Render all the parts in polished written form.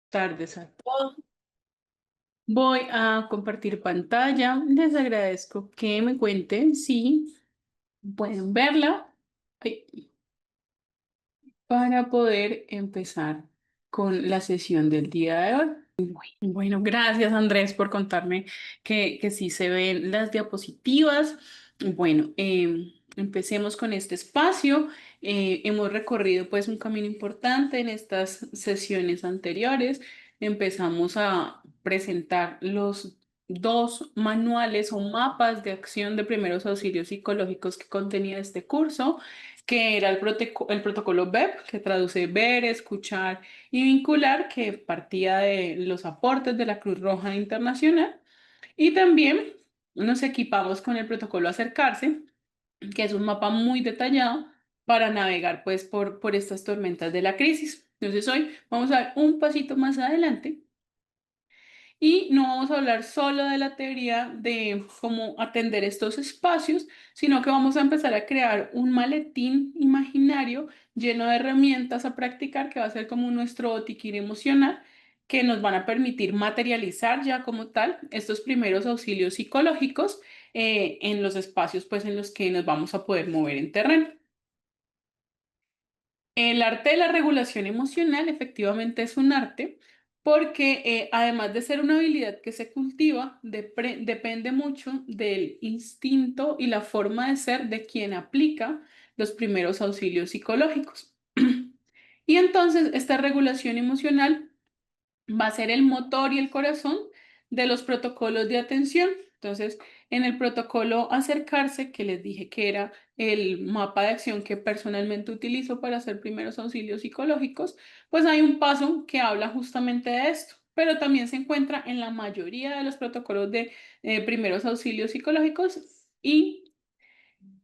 Tardes a todos. Voy a compartir pantalla. Les agradezco que me cuenten si pueden verla ay, para poder empezar con la sesión del día de hoy. Bueno, gracias Andrés por contarme que sí se ven las diapositivas. Bueno, empecemos con este espacio. Hemos recorrido pues un camino importante en estas sesiones anteriores. Empezamos a presentar los dos manuales o mapas de acción de primeros auxilios psicológicos que contenía este curso, que era el protocolo BEP, que traduce ver, escuchar y vincular, que partía de los aportes de la Cruz Roja Internacional, y también nos equipamos con el protocolo Acercarse, que es un mapa muy detallado para navegar pues por estas tormentas de la crisis. Entonces hoy vamos a dar un pasito más adelante y no vamos a hablar solo de la teoría de cómo atender estos espacios, sino que vamos a empezar a crear un maletín imaginario lleno de herramientas a practicar, que va a ser como nuestro botiquín emocional, que nos van a permitir materializar ya como tal estos primeros auxilios psicológicos en los espacios pues en los que nos vamos a poder mover en terreno. El arte de la regulación emocional efectivamente es un arte porque además de ser una habilidad que se cultiva, depende mucho del instinto y la forma de ser de quien aplica los primeros auxilios psicológicos. Y entonces esta regulación emocional va a ser el motor y el corazón de los protocolos de atención. Entonces, en el protocolo Acercarse, que les dije que era el mapa de acción que personalmente utilizo para hacer primeros auxilios psicológicos, pues hay un paso que habla justamente de esto, pero también se encuentra en la mayoría de los protocolos de primeros auxilios psicológicos, y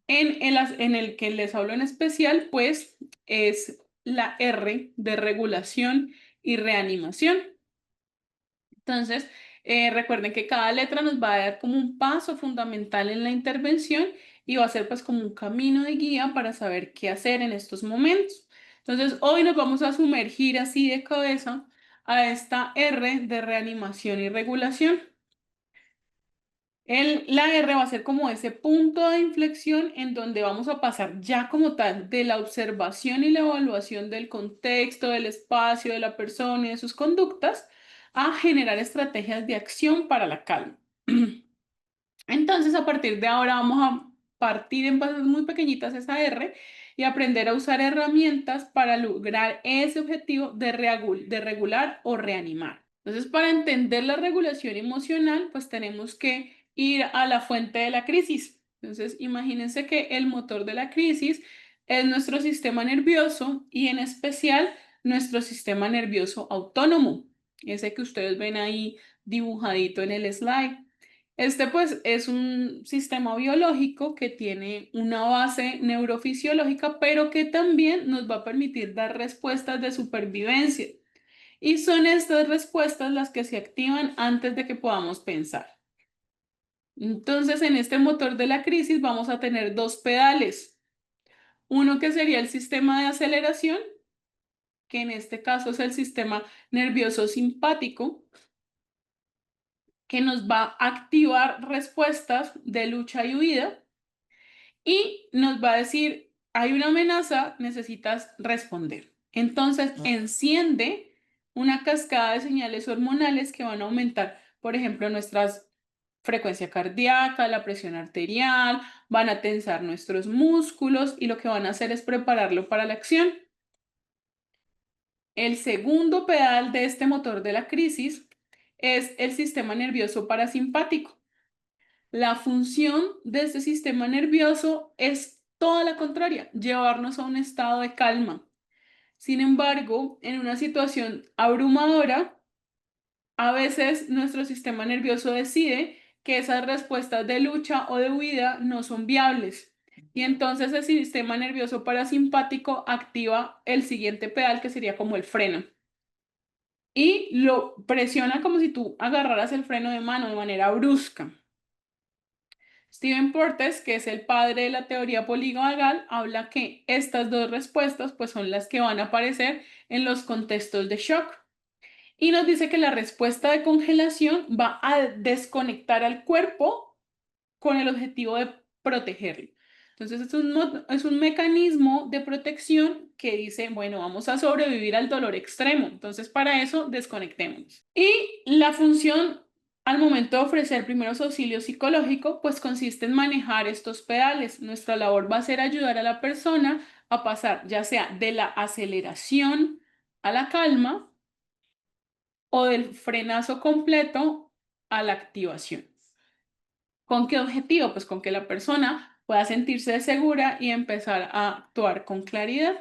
en el que les hablo en especial, pues es la R de regulación y reanimación. Entonces, recuerden que cada letra nos va a dar como un paso fundamental en la intervención y va a ser pues como un camino de guía para saber qué hacer en estos momentos. Entonces, hoy nos vamos a sumergir así de cabeza a esta R de reanimación y regulación. La R va a ser como ese punto de inflexión en donde vamos a pasar ya como tal de la observación y la evaluación del contexto, del espacio, de la persona y de sus conductas, a generar estrategias de acción para la calma. Entonces, a partir de ahora vamos a partir en pasos muy pequeñitas esa R y aprender a usar herramientas para lograr ese objetivo de regular o reanimar. Entonces, para entender la regulación emocional, pues tenemos que ir a la fuente de la crisis. Entonces, imagínense que el motor de la crisis es nuestro sistema nervioso y en especial nuestro sistema nervioso autónomo, ese que ustedes ven ahí dibujadito en el slide. Este pues es un sistema biológico que tiene una base neurofisiológica, pero que también nos va a permitir dar respuestas de supervivencia. Y son estas respuestas las que se activan antes de que podamos pensar. Entonces, en este motor de la crisis vamos a tener dos pedales. Uno que sería el sistema de aceleración, que en este caso es el sistema nervioso simpático, que nos va a activar respuestas de lucha y huida y nos va a decir, hay una amenaza, necesitas responder. Entonces, enciende una cascada de señales hormonales que van a aumentar, por ejemplo, nuestra frecuencia cardíaca, la presión arterial, van a tensar nuestros músculos y lo que van a hacer es prepararlo para la acción. El segundo pedal de este motor de la crisis es el sistema nervioso parasimpático. La función de este sistema nervioso es toda la contraria, llevarnos a un estado de calma. Sin embargo, en una situación abrumadora, a veces nuestro sistema nervioso decide que esas respuestas de lucha o de huida no son viables. Y entonces el sistema nervioso parasimpático activa el siguiente pedal, que sería como el freno. Y lo presiona como si tú agarraras el freno de mano de manera brusca. Steven Portes, que es el padre de la teoría polivagal, habla que estas dos respuestas pues son las que van a aparecer en los contextos de shock. Y nos dice que la respuesta de congelación va a desconectar al cuerpo con el objetivo de protegerlo. Entonces, es un mecanismo de protección que dice, bueno, vamos a sobrevivir al dolor extremo. Entonces, para eso, desconectémonos. Y la función al momento de ofrecer primeros auxilios psicológicos, pues consiste en manejar estos pedales. Nuestra labor va a ser ayudar a la persona a pasar ya sea de la aceleración a la calma o del frenazo completo a la activación. ¿Con qué objetivo? Pues con que la persona pueda sentirse segura y empezar a actuar con claridad.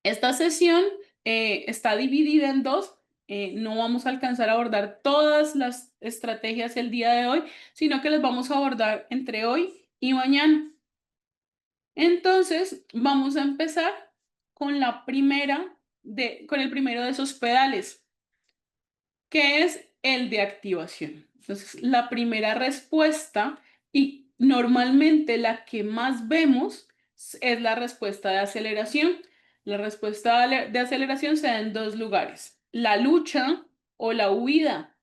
Esta sesión está dividida en dos. No vamos a alcanzar a abordar todas las estrategias el día de hoy, sino que las vamos a abordar entre hoy y mañana. Entonces, vamos a empezar con con el primero de esos pedales, que es el de activación. Entonces, la primera respuesta y normalmente la que más vemos es la respuesta de aceleración. La respuesta de aceleración se da en dos lugares, la lucha o la huida.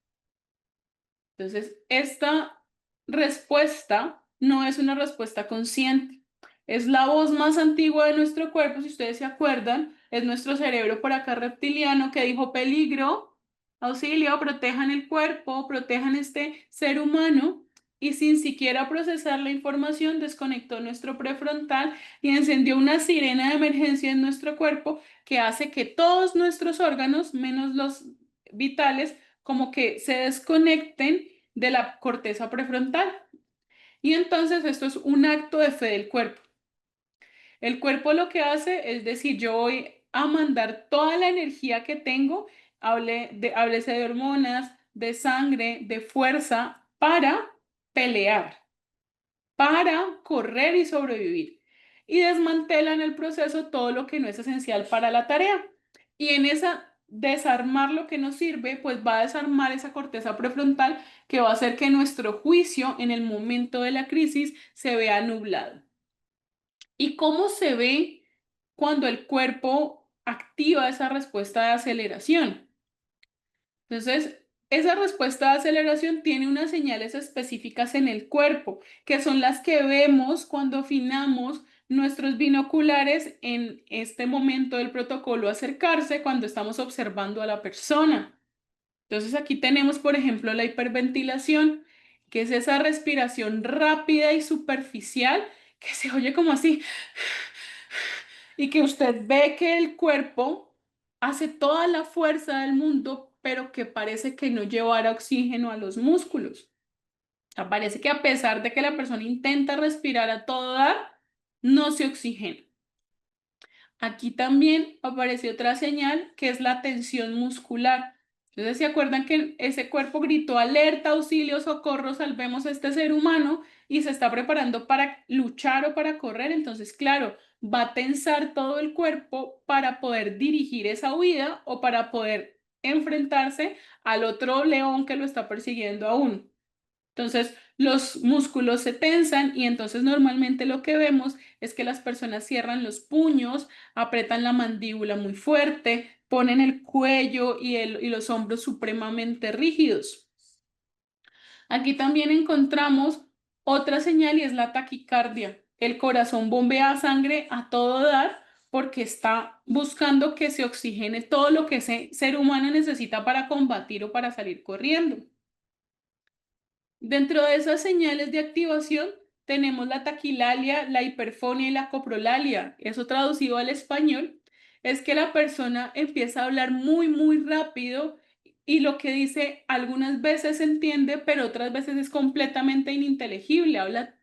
Entonces, esta respuesta no es una respuesta consciente. Es la voz más antigua de nuestro cuerpo, si ustedes se acuerdan, es nuestro cerebro por acá reptiliano que dijo peligro, auxilio, protejan el cuerpo, protejan este ser humano y sin siquiera procesar la información desconectó nuestro prefrontal y encendió una sirena de emergencia en nuestro cuerpo que hace que todos nuestros órganos, menos los vitales, como que se desconecten de la corteza prefrontal. Y entonces esto es un acto de fe del cuerpo. El cuerpo lo que hace es decir, yo voy a mandar toda la energía que tengo, háblese de hormonas, de sangre, de fuerza, para pelear, para correr y sobrevivir. Y desmantela en el proceso todo lo que no es esencial para la tarea. Y en esa desarmar lo que nos sirve, pues va a desarmar esa corteza prefrontal que va a hacer que nuestro juicio en el momento de la crisis se vea nublado. ¿Y cómo se ve cuando el cuerpo activa esa respuesta de aceleración? Entonces, esa respuesta de aceleración tiene unas señales específicas en el cuerpo, que son las que vemos cuando afinamos nuestros binoculares en este momento del protocolo acercarse, cuando estamos observando a la persona. Entonces, aquí tenemos, por ejemplo, la hiperventilación, que es esa respiración rápida y superficial que se oye como así y que usted ve que el cuerpo hace toda la fuerza del mundo, pero que parece que no llevara oxígeno a los músculos. O sea, parece que a pesar de que la persona intenta respirar a todo dar, no se oxigena. Aquí también aparece otra señal que es la tensión muscular. Entonces, ¿se acuerdan que ese cuerpo gritó alerta, auxilio, socorro, salvemos a este ser humano y se está preparando para luchar o para correr? Entonces, claro, va a tensar todo el cuerpo para poder dirigir esa huida o para poder enfrentarse al otro león que lo está persiguiendo aún. Entonces, los músculos se tensan y entonces normalmente lo que vemos es que las personas cierran los puños, apretan la mandíbula muy fuerte, ponen el cuello y los hombros supremamente rígidos. Aquí también encontramos otra señal y es la taquicardia. El corazón bombea sangre a todo dar porque está buscando que se oxigene todo lo que ese ser humano necesita para combatir o para salir corriendo. Dentro de esas señales de activación tenemos la taquilalia, la hiperfonía y la coprolalia. Eso traducido al español es que la persona empieza a hablar muy rápido y lo que dice algunas veces se entiende, pero otras veces es completamente ininteligible. Habla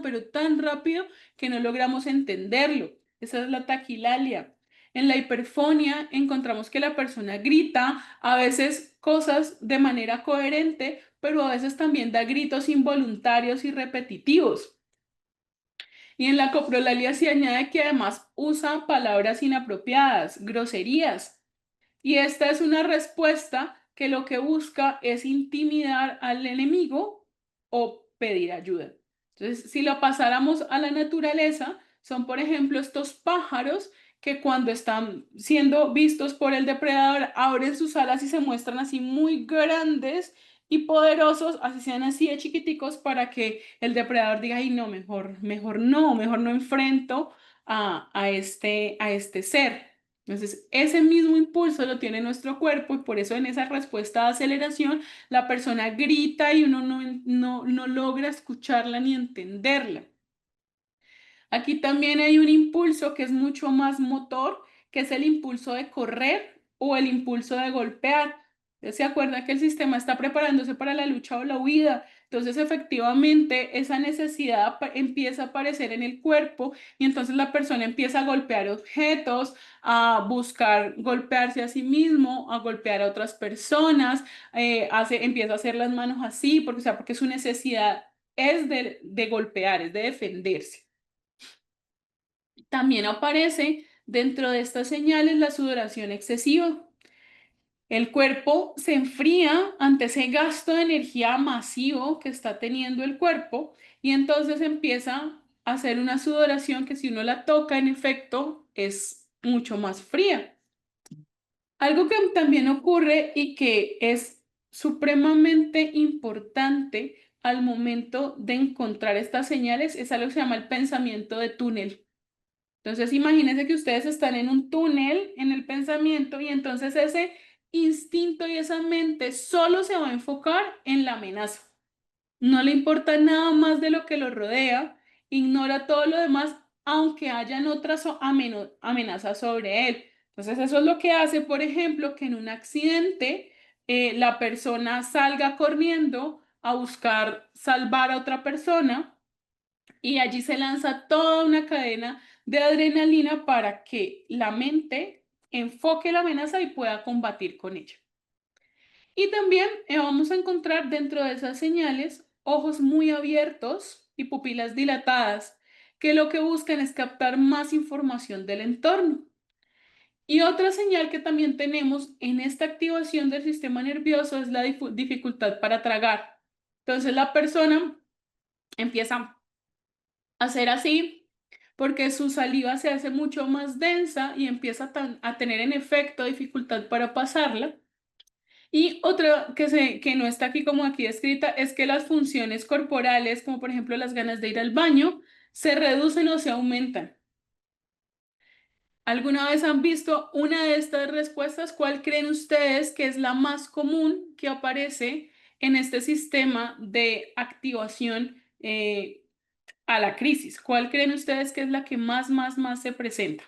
pero tan rápido que no logramos entenderlo. Esa es la taquilalia. En la hiperfonía encontramos que la persona grita a veces cosas de manera coherente, pero a veces también da gritos involuntarios y repetitivos. Y en la coprolalia se añade que además usa palabras inapropiadas, groserías. Y esta es una respuesta que lo que busca es intimidar al enemigo o pedir ayuda. Entonces, si lo pasáramos a la naturaleza, son, por ejemplo, estos pájaros que cuando están siendo vistos por el depredador abren sus alas y se muestran así muy grandes y poderosos, así sean así de chiquiticos, para que el depredador diga, ay, no, mejor no enfrento a este ser. Entonces, ese mismo impulso lo tiene nuestro cuerpo y por eso en esa respuesta de aceleración la persona grita y uno no logra escucharla ni entenderla. Aquí también hay un impulso que es mucho más motor, que es el impulso de correr o el impulso de golpear. Usted se acuerda que el sistema está preparándose para la lucha o la huida. Entonces, efectivamente, esa necesidad empieza a aparecer en el cuerpo y entonces la persona empieza a golpear objetos, a buscar golpearse a sí mismo, a golpear a otras personas, empieza a hacer las manos así, porque, o sea, porque su necesidad es de golpear, es de defenderse. También aparece dentro de estas señales la sudoración excesiva. El cuerpo se enfría ante ese gasto de energía masivo que está teniendo el cuerpo y entonces empieza a hacer una sudoración que si uno la toca, en efecto, es mucho más fría. Algo que también ocurre y que es supremamente importante al momento de encontrar estas señales es algo que se llama el pensamiento de túnel. Entonces, imagínense que ustedes están en un túnel en el pensamiento y entonces ese instinto y esa mente solo se va a enfocar en la amenaza. No le importa nada más de lo que lo rodea, ignora todo lo demás, aunque hayan otras amenazas sobre él. Entonces, eso es lo que hace, por ejemplo, que en un accidente la persona salga corriendo a buscar salvar a otra persona y allí se lanza toda una cadena de adrenalina para que la mente enfoque la amenaza y pueda combatir con ella. Y también vamos a encontrar dentro de esas señales ojos muy abiertos y pupilas dilatadas, que lo que buscan es captar más información del entorno. Y otra señal que también tenemos en esta activación del sistema nervioso es la dificultad para tragar. Entonces la persona empieza hacer así porque su saliva se hace mucho más densa y empieza a tener en efecto dificultad para pasarla. Y otra que no está aquí como aquí escrita es que las funciones corporales, como por ejemplo las ganas de ir al baño, se reducen o se aumentan. ¿Alguna vez han visto una de estas respuestas? ¿Cuál creen ustedes que es la más común que aparece en este sistema de activación a la crisis? ¿Cuál creen ustedes que es la que más se presenta?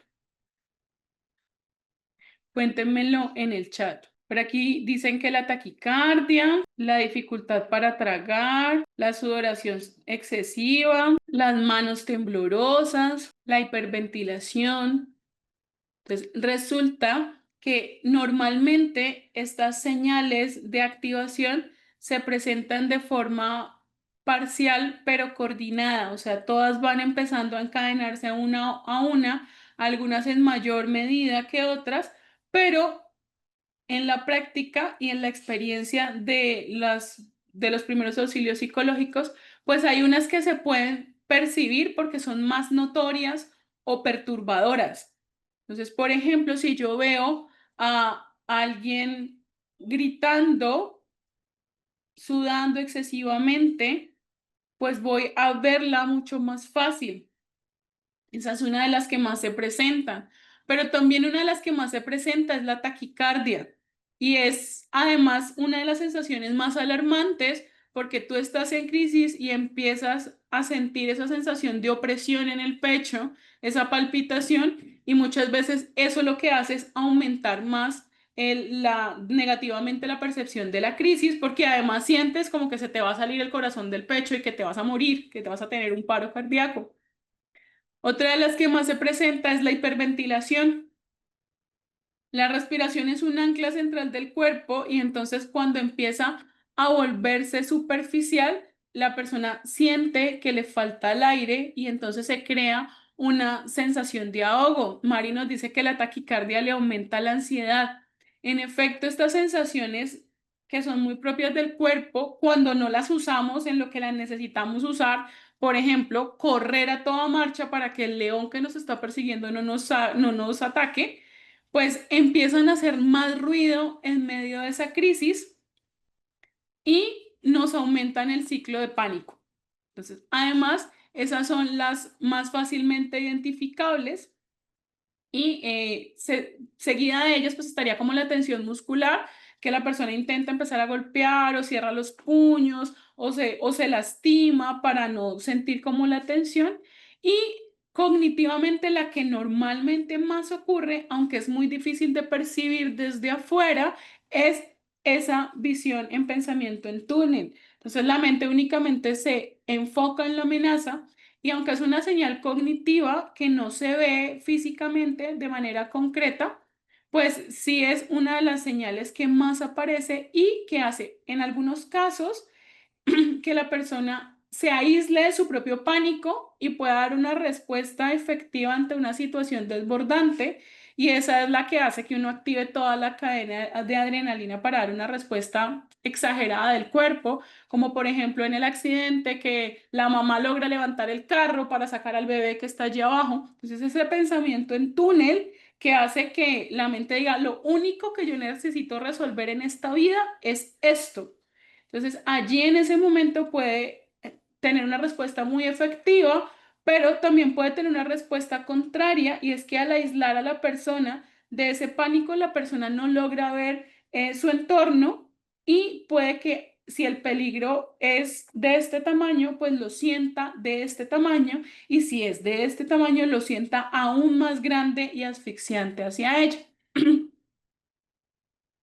Cuéntenmelo en el chat. Por aquí dicen que la taquicardia, la dificultad para tragar, la sudoración excesiva, las manos temblorosas, la hiperventilación. Entonces, resulta que normalmente estas señales de activación se presentan de forma parcial pero coordinada, o sea, todas van empezando a encadenarse una a una, algunas en mayor medida que otras, pero en la práctica y en la experiencia de los primeros auxilios psicológicos, pues hay unas que se pueden percibir porque son más notorias o perturbadoras. Entonces, por ejemplo, si yo veo a alguien gritando, sudando excesivamente, pues voy a verla mucho más fácil. Esa es una de las que más se presentan, pero también una de las que más se presenta es la taquicardia y es además una de las sensaciones más alarmantes porque tú estás en crisis y empiezas a sentir esa sensación de opresión en el pecho, esa palpitación y muchas veces eso lo que hace es aumentar más negativamente la percepción de la crisis porque además sientes como que se te va a salir el corazón del pecho y que te vas a morir, que te vas a tener un paro cardíaco. Otra de las que más se presenta es la hiperventilación. La respiración es un ancla central del cuerpo y entonces cuando empieza a volverse superficial, la persona siente que le falta el aire y entonces se crea una sensación de ahogo. Mari nos dice que la taquicardia le aumenta la ansiedad. En efecto, estas sensaciones que son muy propias del cuerpo cuando no las usamos en lo que las necesitamos usar. Por ejemplo, correr a toda marcha para que el león que nos está persiguiendo no nos ataque, pues empiezan a hacer más ruido en medio de esa crisis y nos aumentan el ciclo de pánico. Entonces, además, esas son las más fácilmente identificables y seguida de ellas pues estaría como la tensión muscular, que la persona intenta empezar a golpear o cierra los puños o se lastima para no sentir como la tensión. Y cognitivamente la que normalmente más ocurre, aunque es muy difícil de percibir desde afuera, es esa visión en pensamiento en túnel. Entonces la mente únicamente se enfoca en la amenaza y aunque es una señal cognitiva que no se ve físicamente de manera concreta, pues sí es una de las señales que más aparece y que hace en algunos casos que la persona se aísle de su propio pánico y pueda dar una respuesta efectiva ante una situación desbordante. Y esa es la que hace que uno active toda la cadena de adrenalina para dar una respuesta exagerada del cuerpo, como por ejemplo en el accidente que la mamá logra levantar el carro para sacar al bebé que está allí abajo. Entonces ese pensamiento en túnel que hace que la mente diga, lo único que yo necesito resolver en esta vida es esto. Entonces, allí en ese momento puede tener una respuesta muy efectiva, pero también puede tener una respuesta contraria y es que al aislar a la persona de ese pánico, la persona no logra ver su entorno y puede que si el peligro es de este tamaño, pues lo sienta de este tamaño y si es de este tamaño, lo sienta aún más grande y asfixiante hacia ella.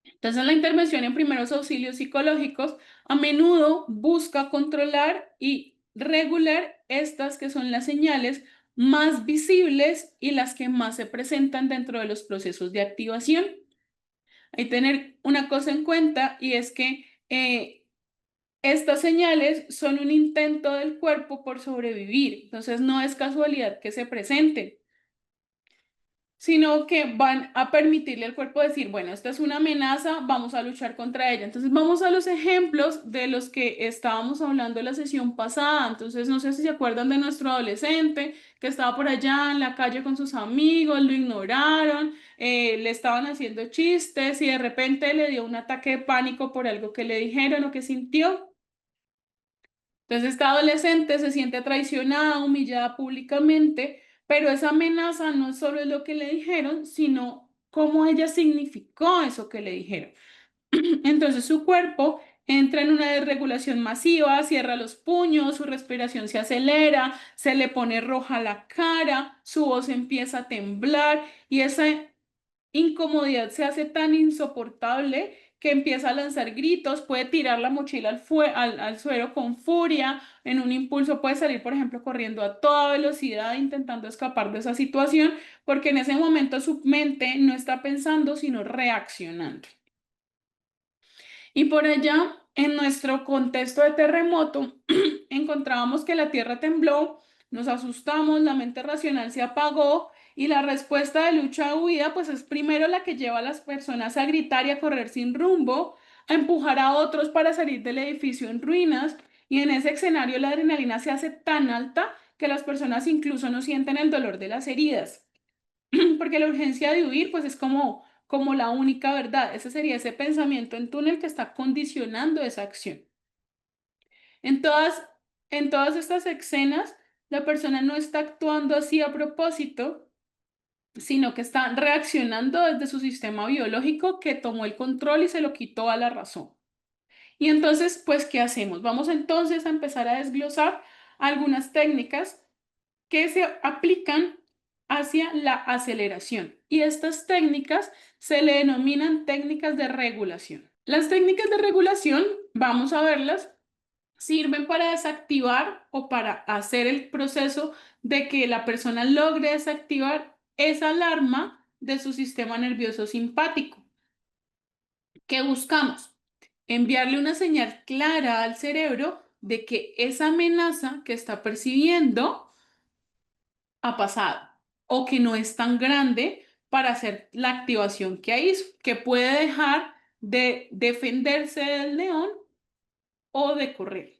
Entonces, la intervención en primeros auxilios psicológicos a menudo busca controlar y regular estas que son las señales más visibles y las que más se presentan dentro de los procesos de activación. Hay que tener una cosa en cuenta y es que estas señales son un intento del cuerpo por sobrevivir. Entonces, no es casualidad que se presenten, sino que van a permitirle al cuerpo decir, bueno, esta es una amenaza, vamos a luchar contra ella. Entonces vamos a los ejemplos de los que estábamos hablando en la sesión pasada. Entonces no sé si se acuerdan de nuestro adolescente que estaba por allá en la calle con sus amigos, lo ignoraron, le estaban haciendo chistes y de repente le dio un ataque de pánico por algo que le dijeron o que sintió. Entonces, esta adolescente se siente traicionada, humillada públicamente, pero esa amenaza no solo es lo que le dijeron, sino cómo ella significó eso que le dijeron. Entonces, su cuerpo entra en una desregulación masiva, cierra los puños, su respiración se acelera, se le pone roja la cara, su voz empieza a temblar y esa incomodidad se hace tan insoportable que empieza a lanzar gritos, puede tirar la mochila al suelo con furia, en un impulso puede salir, por ejemplo, corriendo a toda velocidad intentando escapar de esa situación, porque en ese momento su mente no está pensando, sino reaccionando. Y por allá, en nuestro contexto de terremoto, encontrábamos que la tierra tembló, nos asustamos, la mente racional se apagó y la respuesta de lucha o huida, pues es primero la que lleva a las personas a gritar y a correr sin rumbo, a empujar a otros para salir del edificio en ruinas. Y en ese escenario la adrenalina se hace tan alta que las personas incluso no sienten el dolor de las heridas. Porque la urgencia de huir, pues es como la única verdad. Ese sería ese pensamiento en túnel que está condicionando esa acción. En todas, en todas estas escenas, la persona no está actuando así a propósito, sino que está reaccionando desde su sistema biológico que tomó el control y se lo quitó a la razón. Y entonces, pues, ¿qué hacemos? Vamos entonces a empezar a desglosar algunas técnicas que se aplican hacia la aceleración. Y estas técnicas se le denominan técnicas de regulación. Las técnicas de regulación, vamos a verlas, sirven para desactivar o para hacer el proceso de que la persona logre desactivar esa alarma de su sistema nervioso simpático. ¿Qué buscamos? Enviarle una señal clara al cerebro de que esa amenaza que está percibiendo ha pasado o que no es tan grande para hacer la activación que hizo, que puede dejar de defenderse del león o de correr.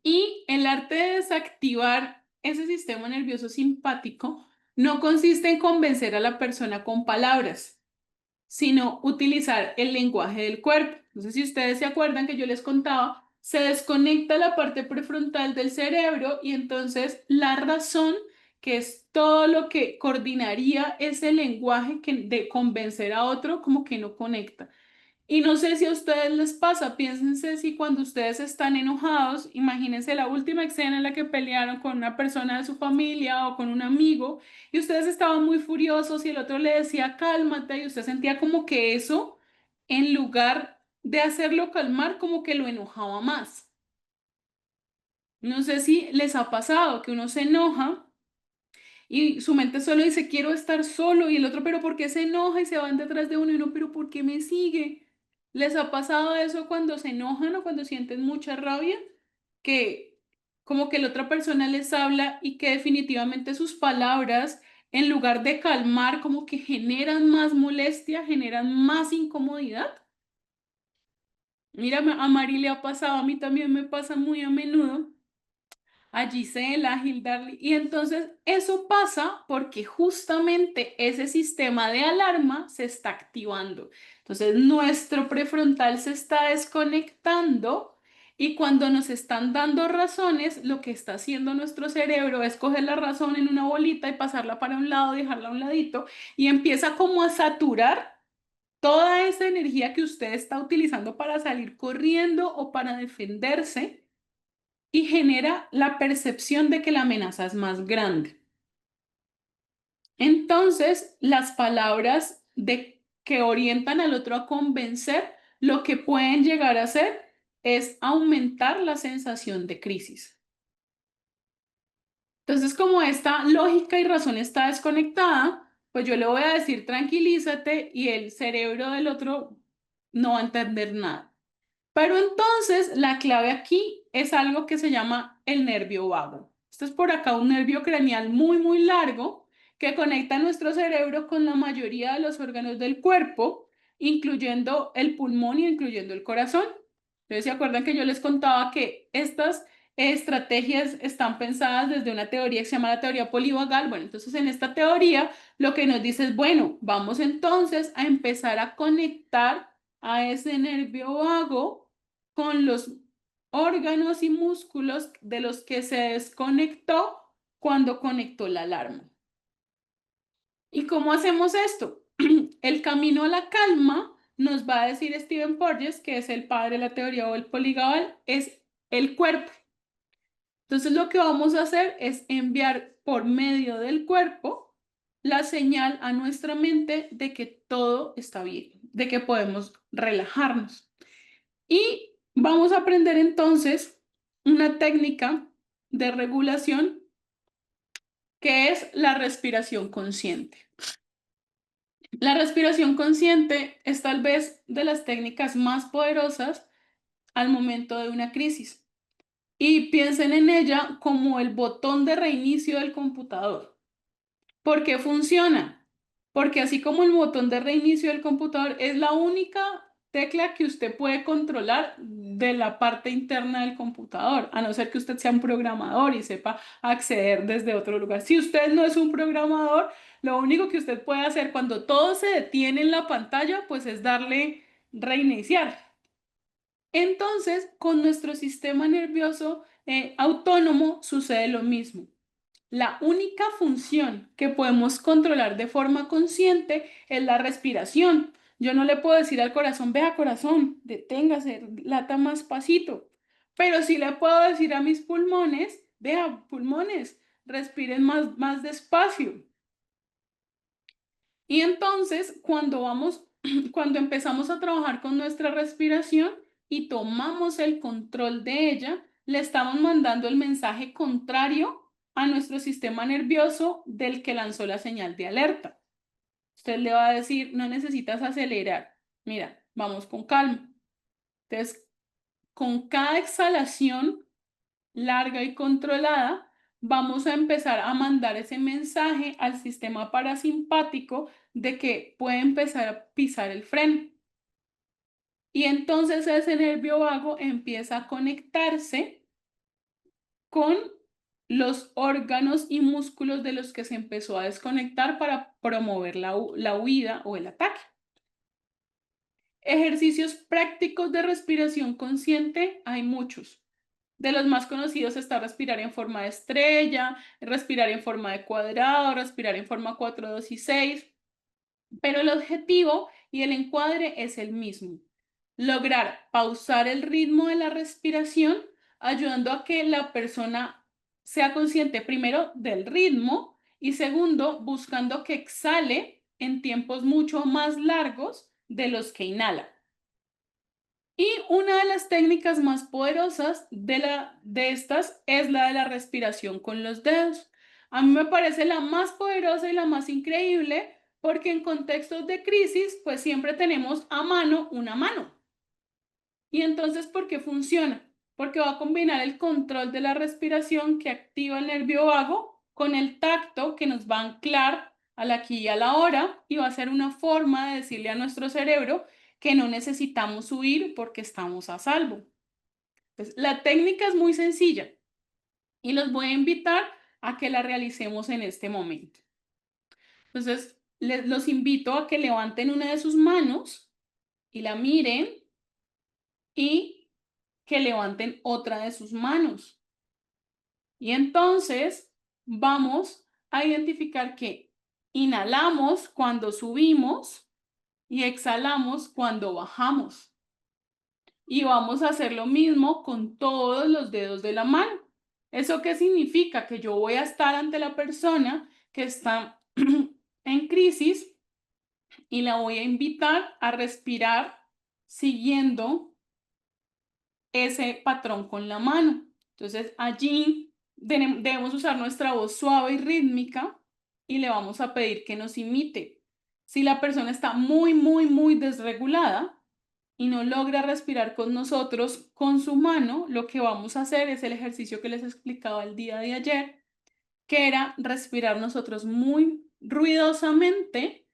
Y el arte de desactivar ese sistema nervioso simpático no consiste en convencer a la persona con palabras, sino utilizar el lenguaje del cuerpo. Entonces, si ustedes se acuerdan que yo les contaba, se desconecta la parte prefrontal del cerebro y entonces la razón, que es todo lo que coordinaría ese lenguaje que de convencer a otro, como que no conecta. Y no sé si a ustedes les pasa, piénsense si cuando ustedes están enojados, imagínense la última escena en la que pelearon con una persona de su familia o con un amigo y ustedes estaban muy furiosos y el otro le decía cálmate y usted sentía como que eso, en lugar de hacerlo calmar, como que lo enojaba más. No sé si les ha pasado que uno se enoja y su mente solo dice quiero estar solo y el otro pero ¿por qué se enoja y se van detrás de uno y uno pero ¿por qué me sigue? ¿Les ha pasado eso cuando se enojan o cuando sienten mucha rabia? Que como que la otra persona les habla y que definitivamente sus palabras, en lugar de calmar, como que generan más molestia, generan más incomodidad. Mira, a Mari le ha pasado, a mí también me pasa muy a menudo a Gisela, a Hildarly. Y entonces eso pasa porque justamente ese sistema de alarma se está activando. Entonces nuestro prefrontal se está desconectando y cuando nos están dando razones, lo que está haciendo nuestro cerebro es coger la razón en una bolita y pasarla para un lado, dejarla a un ladito y empieza como a saturar toda esa energía que usted está utilizando para salir corriendo o para defenderse y genera la percepción de que la amenaza es más grande. Entonces, las palabras que orientan al otro a convencer, lo que pueden llegar a hacer es aumentar la sensación de crisis. Entonces, como esta lógica y razón está desconectada, pues yo le voy a decir tranquilízate y el cerebro del otro no va a entender nada. Pero entonces la clave aquí es algo que se llama el nervio vago. Esto es por acá un nervio craneal muy, muy largo que conecta nuestro cerebro con la mayoría de los órganos del cuerpo, incluyendo el pulmón y incluyendo el corazón. Entonces, ¿se acuerdan que yo les contaba que estas estrategias están pensadas desde una teoría que se llama la teoría polivagal? Bueno, entonces en esta teoría lo que nos dice es, bueno, vamos entonces a empezar a conectar a ese nervio vago con los órganos y músculos de los que se desconectó cuando conectó la alarma. ¿Y cómo hacemos esto? El camino a la calma, nos va a decir Stephen Porges, que es el padre de la teoría del polivagal, es el cuerpo. Entonces lo que vamos a hacer es enviar por medio del cuerpo la señal a nuestra mente de que todo está bien, de que podemos relajarnos. Y vamos a aprender entonces una técnica de regulación que es la respiración consciente. La respiración consciente es tal vez de las técnicas más poderosas al momento de una crisis. Y piensen en ella como el botón de reinicio del computador. ¿Por qué funciona? Porque así como el botón de reinicio del computador es la única tecla que usted puede controlar de la parte interna del computador, a no ser que usted sea un programador y sepa acceder desde otro lugar. Si usted no es un programador, lo único que usted puede hacer cuando todo se detiene en la pantalla, pues es darle reiniciar. Entonces, con nuestro sistema nervioso autónomo sucede lo mismo. La única función que podemos controlar de forma consciente es la respiración. Yo no le puedo decir al corazón, vea corazón, deténgase, lata más pasito. Pero sí le puedo decir a mis pulmones, vea pulmones, respiren más despacio. Y entonces, cuando empezamos a trabajar con nuestra respiración y tomamos el control de ella, le estamos mandando el mensaje contrario a nuestro sistema nervioso del que lanzó la señal de alerta. Usted le va a decir, no necesitas acelerar. Mira, vamos con calma. Entonces, con cada exhalación larga y controlada, vamos a empezar a mandar ese mensaje al sistema parasimpático de que puede empezar a pisar el freno. Y entonces ese nervio vago empieza a conectarse con los órganos y músculos de los que se empezó a desconectar para promover la huida o el ataque. Ejercicios prácticos de respiración consciente hay muchos. De los más conocidos está respirar en forma de estrella, respirar en forma de cuadrado, respirar en forma 4, 2 y 6. Pero el objetivo y el encuadre es el mismo. Lograr pausar el ritmo de la respiración, ayudando a que la persona sea consciente primero del ritmo y segundo, buscando que exhale en tiempos mucho más largos de los que inhala. Y una de las técnicas más poderosas de estas es la de la respiración con los dedos. A mí me parece la más poderosa y la más increíble porque en contextos de crisis, pues siempre tenemos a mano una mano. ¿Y entonces por qué funciona? Porque va a combinar el control de la respiración que activa el nervio vago con el tacto que nos va a anclar al aquí y a la hora y va a ser una forma de decirle a nuestro cerebro que no necesitamos huir porque estamos a salvo. Entonces, la técnica es muy sencilla y los voy a invitar a que la realicemos en este momento. Entonces, los invito a que levanten una de sus manos y la miren y que levanten otra de sus manos. Y entonces vamos a identificar que inhalamos cuando subimos y exhalamos cuando bajamos. Y vamos a hacer lo mismo con todos los dedos de la mano. ¿Eso qué significa? Que yo voy a estar ante la persona que está en crisis y la voy a invitar a respirar siguiendo ese patrón con la mano. Entonces allí debemos usar nuestra voz suave y rítmica y le vamos a pedir que nos imite. Si la persona está muy desregulada y no logra respirar con nosotros con su mano, lo que vamos a hacer es el ejercicio que les explicaba el día de ayer, que era respirar nosotros muy ruidosamente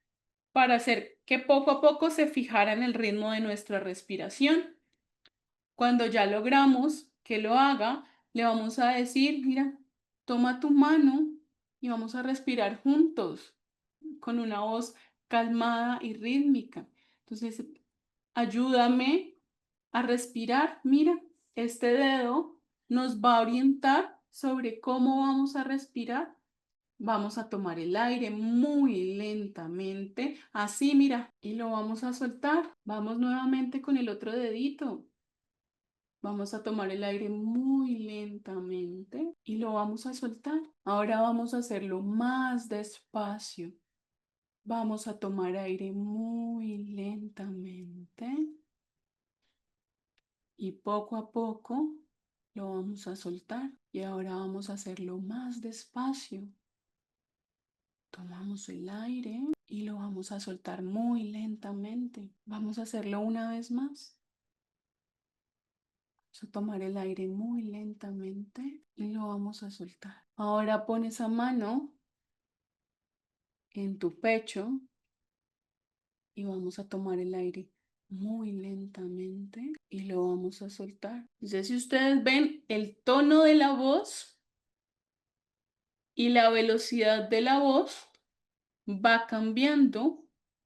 para hacer que poco a poco se fijara en el ritmo de nuestra respiración. Cuando ya logramos que lo haga, le vamos a decir, mira, toma tu mano y vamos a respirar juntos con una voz calmada y rítmica. Entonces, ayúdame a respirar. Mira, este dedo nos va a orientar sobre cómo vamos a respirar. Vamos a tomar el aire muy lentamente, así mira, y lo vamos a soltar. Vamos nuevamente con el otro dedito. Vamos a tomar el aire muy lentamente y lo vamos a soltar. Ahora vamos a hacerlo más despacio. Vamos a tomar aire muy lentamente y poco a poco lo vamos a soltar. Y ahora vamos a hacerlo más despacio. Tomamos el aire y lo vamos a soltar muy lentamente. Vamos a hacerlo una vez más. Vamos a tomar el aire muy lentamente y lo vamos a soltar. Ahora pon esa mano en tu pecho y vamos a tomar el aire muy lentamente y lo vamos a soltar. Entonces, si ustedes ven el tono de la voz y la velocidad de la voz va cambiando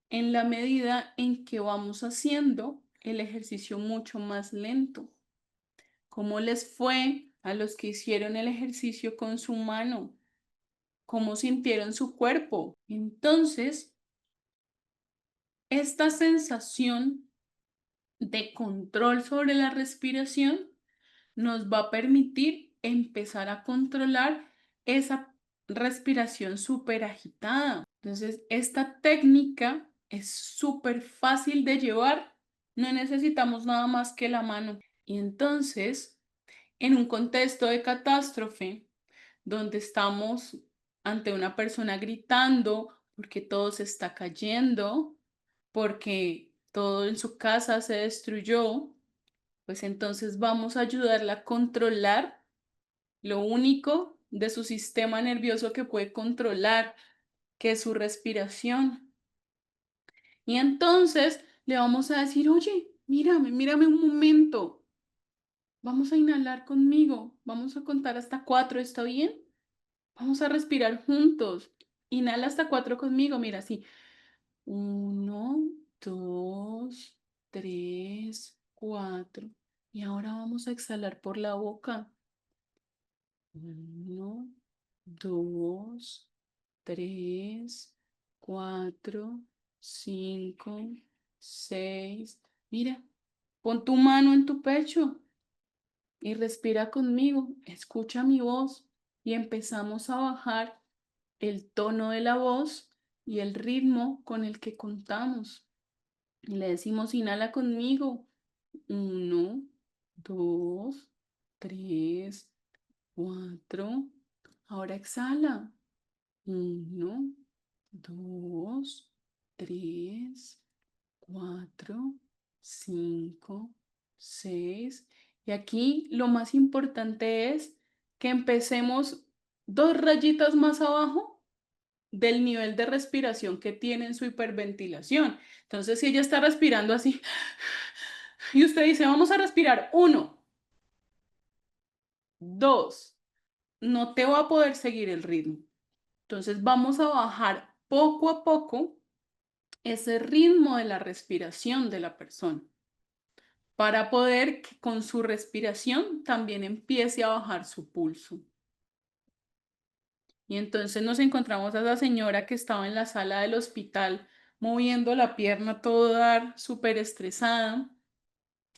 en la medida en que vamos haciendo el ejercicio mucho más lento. ¿Cómo les fue a los que hicieron el ejercicio con su mano? ¿Cómo sintieron su cuerpo? Entonces, esta sensación de control sobre la respiración nos va a permitir empezar a controlar esa respiración súper agitada. Entonces, esta técnica es súper fácil de llevar. No necesitamos nada más que la mano. Y entonces, en un contexto de catástrofe, donde estamos ante una persona gritando porque todo se está cayendo, porque todo en su casa se destruyó, pues entonces vamos a ayudarla a controlar lo único de su sistema nervioso que puede controlar, que es su respiración. Y entonces le vamos a decir, oye, mírame, mírame un momento. Vamos a inhalar conmigo. Vamos a contar hasta 4, ¿está bien? Vamos a respirar juntos. Inhala hasta 4 conmigo. Mira, así. 1, 2, 3, 4. Y ahora vamos a exhalar por la boca. 1, 2, 3, 4, 5, 6. Mira, pon tu mano en tu pecho y respira conmigo. Escucha mi voz y empezamos a bajar el tono de la voz y el ritmo con el que contamos. Y le decimos, inhala conmigo. 1, 2, 3, 4. Ahora exhala. 1, 2, 3, 4, 5, 6. Y aquí lo más importante es que empecemos 2 rayitas más abajo del nivel de respiración que tiene en su hiperventilación. Entonces, si ella está respirando así, y usted dice, vamos a respirar 1, 2, no te va a poder seguir el ritmo. Entonces, vamos a bajar poco a poco ese ritmo de la respiración de la persona para poder que con su respiración también empiece a bajar su pulso. Y entonces nos encontramos a esa señora que estaba en la sala del hospital moviendo la pierna a todo dar, súper estresada.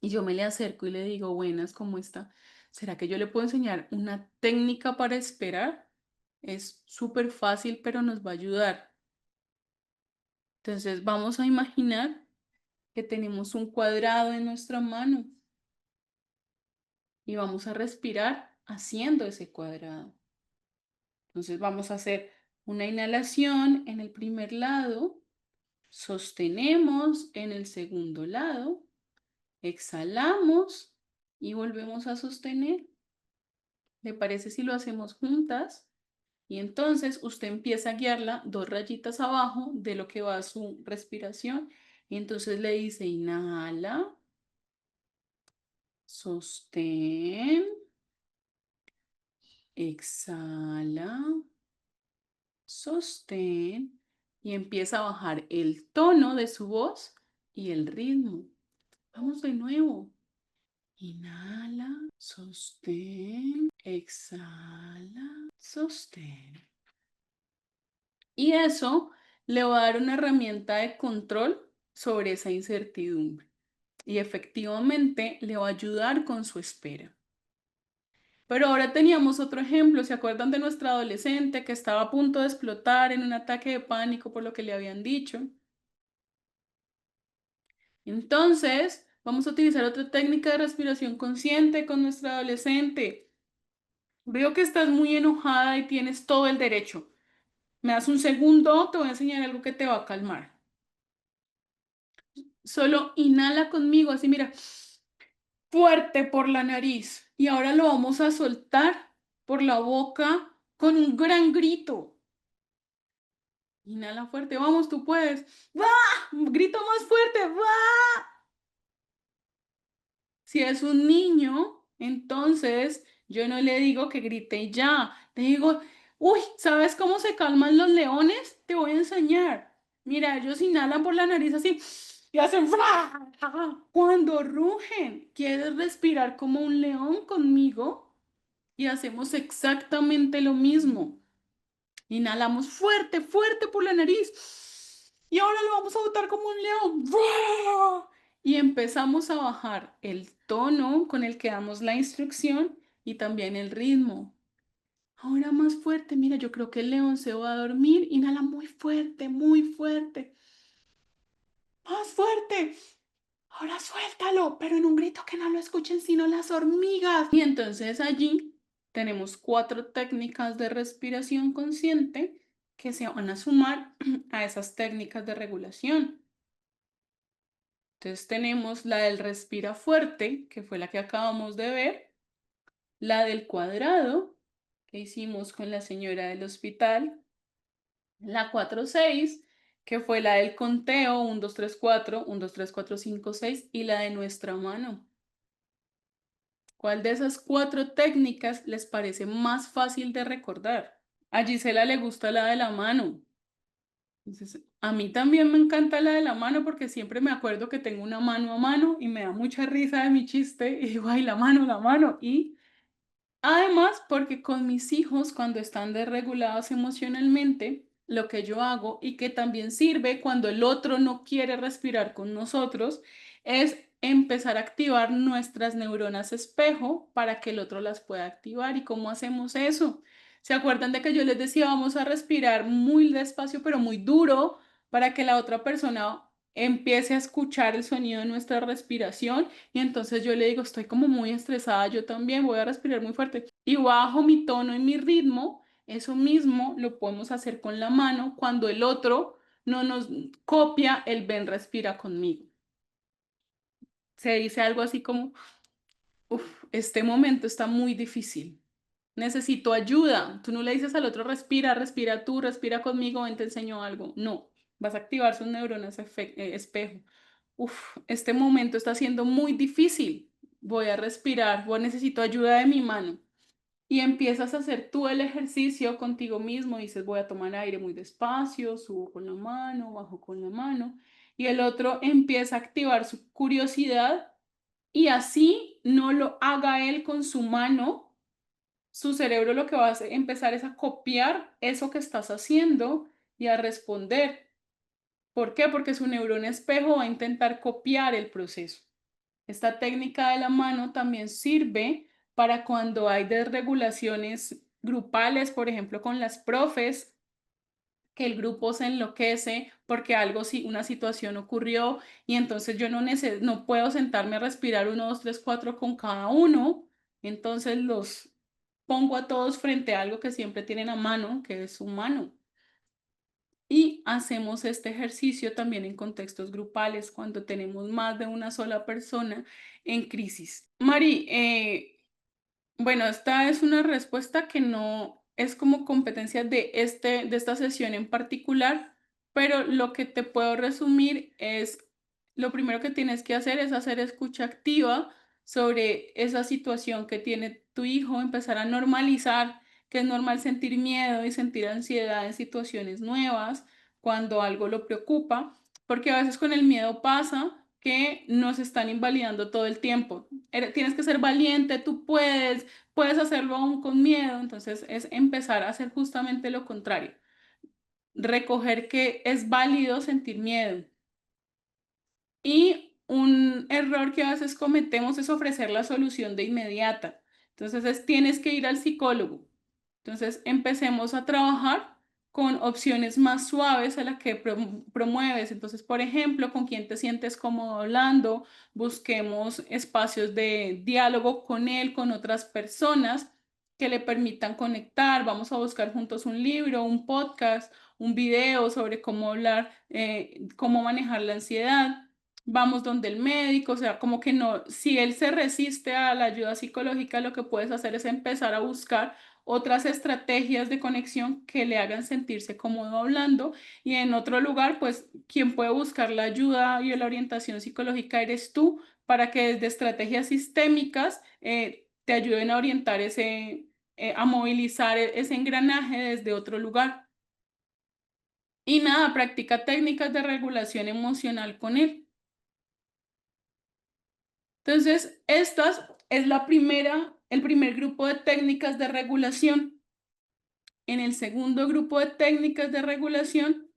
Y yo me le acerco y le digo, buenas, ¿cómo está? ¿Será que yo le puedo enseñar una técnica para esperar? Es súper fácil, pero nos va a ayudar. Entonces vamos a imaginar que tenemos un cuadrado en nuestra mano y vamos a respirar haciendo ese cuadrado. Entonces vamos a hacer una inhalación en el primer lado, sostenemos en el segundo lado, exhalamos y volvemos a sostener. ¿Le parece si lo hacemos juntas? Y entonces usted empieza a guiarla 2 rayitas abajo de lo que va su respiración. Y entonces le dice, inhala, sostén, exhala, sostén. Y empieza a bajar el tono de su voz y el ritmo. Vamos de nuevo. Inhala, sostén, exhala, sostén. Y eso le va a dar una herramienta de control sobre esa incertidumbre. Y efectivamente le va a ayudar con su espera. Pero ahora teníamos otro ejemplo. ¿Se acuerdan de nuestra adolescente que estaba a punto de explotar en un ataque de pánico por lo que le habían dicho? Entonces, vamos a utilizar otra técnica de respiración consciente con nuestra adolescente. Veo que estás muy enojada y tienes todo el derecho. ¿Me das un segundo? Te voy a enseñar algo que te va a calmar. Solo inhala conmigo, así mira, fuerte por la nariz. Y ahora lo vamos a soltar por la boca con un gran grito. Inhala fuerte, vamos, tú puedes. ¡Va! Grito más fuerte, ¡va! Si es un niño, entonces yo no le digo que grite ya. Le digo, uy, ¿sabes cómo se calman los leones? Te voy a enseñar. Mira, ellos inhalan por la nariz así y hacen ¡fra! Cuando rugen. ¿Quieres respirar como un león conmigo? Y hacemos exactamente lo mismo. Inhalamos fuerte, fuerte por la nariz. Y ahora lo vamos a botar como un león. ¡Bua! Y empezamos a bajar el tono con el que damos la instrucción y también el ritmo. Ahora más fuerte. Mira, yo creo que el león se va a dormir. Inhala muy fuerte, muy fuerte. Más fuerte. Ahora suéltalo, pero en un grito que no lo escuchen sino las hormigas. Y entonces allí tenemos 4 técnicas de respiración consciente que se van a sumar a esas técnicas de regulación. Entonces tenemos la del respira fuerte, que fue la que acabamos de ver, la del cuadrado, que hicimos con la señora del hospital. La 4-6, que fue la del conteo, 1, 2, 3, 4, 1, 2, 3, 4, 5, 6, y la de nuestra mano. ¿Cuál de esas 4 técnicas les parece más fácil de recordar? A Gisela le gusta la de la mano. Entonces, a mí también me encanta la de la mano porque siempre me acuerdo que tengo una mano a mano y me da mucha risa de mi chiste y digo, ay, la mano, la mano. Y además, porque con mis hijos, cuando están desregulados emocionalmente, lo que yo hago y que también sirve cuando el otro no quiere respirar con nosotros, es empezar a activar nuestras neuronas espejo para que el otro las pueda activar. ¿Y cómo hacemos eso? ¿Se acuerdan de que yo les decía, vamos a respirar muy despacio, pero muy duro, para que la otra persona empiece a escuchar el sonido de nuestra respiración? Y entonces yo le digo, estoy como muy estresada, yo también voy a respirar muy fuerte y bajo mi tono y mi ritmo. Eso mismo lo podemos hacer con la mano cuando el otro no nos copia el ven, respira conmigo. Se dice algo así como, uff, este momento está muy difícil. Necesito ayuda. Tú no le dices al otro, respira, respira tú, respira conmigo, ven, te enseño algo. No, vas a activar sus neuronas espejo. Uf, este momento está siendo muy difícil. Voy a respirar, necesito ayuda de mi mano. Y empiezas a hacer tú el ejercicio contigo mismo. Dices, voy a tomar aire muy despacio, subo con la mano, bajo con la mano. Y el otro empieza a activar su curiosidad y así no lo haga él con su mano, su cerebro lo que va a empezar es a copiar eso que estás haciendo y a responder. ¿Por qué? Porque su neurona espejo va a intentar copiar el proceso. Esta técnica de la mano también sirve para cuando hay desregulaciones grupales, por ejemplo, con las profes, que el grupo se enloquece porque algo, una situación ocurrió y entonces yo no puedo sentarme a respirar 1, 2, 3, 4 con cada uno. Entonces los pongo a todos frente a algo que siempre tienen a mano, que es su mano. Y hacemos este ejercicio también en contextos grupales cuando tenemos más de una sola persona en crisis. Mari, bueno, esta es una respuesta que no es como competencia de esta sesión en particular, pero lo que te puedo resumir es, lo primero que tienes que hacer es hacer escucha activa sobre esa situación que tiene tu hijo, empezar a normalizar que es normal sentir miedo y sentir ansiedad en situaciones nuevas cuando algo lo preocupa, porque a veces con el miedo pasa que nos están invalidando todo el tiempo. Tienes que ser valiente, tú puedes hacerlo aún con miedo, entonces es empezar a hacer justamente lo contrario, recoger que es válido sentir miedo. Y un error que a veces cometemos es ofrecer la solución de inmediata. Entonces tienes que ir al psicólogo. Entonces empecemos a trabajar con opciones más suaves a las que promueves. Entonces, por ejemplo, con quién te sientes cómodo hablando, busquemos espacios de diálogo con él, con otras personas que le permitan conectar. Vamos a buscar juntos un libro, un podcast, un video sobre cómo hablar, cómo manejar la ansiedad. Vamos donde el médico, o sea, como que no, si él se resiste a la ayuda psicológica, lo que puedes hacer es empezar a buscar otras estrategias de conexión que le hagan sentirse cómodo hablando. Y en otro lugar, pues quien puede buscar la ayuda y la orientación psicológica eres tú, para que desde estrategias sistémicas te ayuden a orientar a movilizar ese engranaje desde otro lugar. Y nada, practica técnicas de regulación emocional con él. Entonces, estas es el primer grupo de técnicas de regulación. En el segundo grupo de técnicas de regulación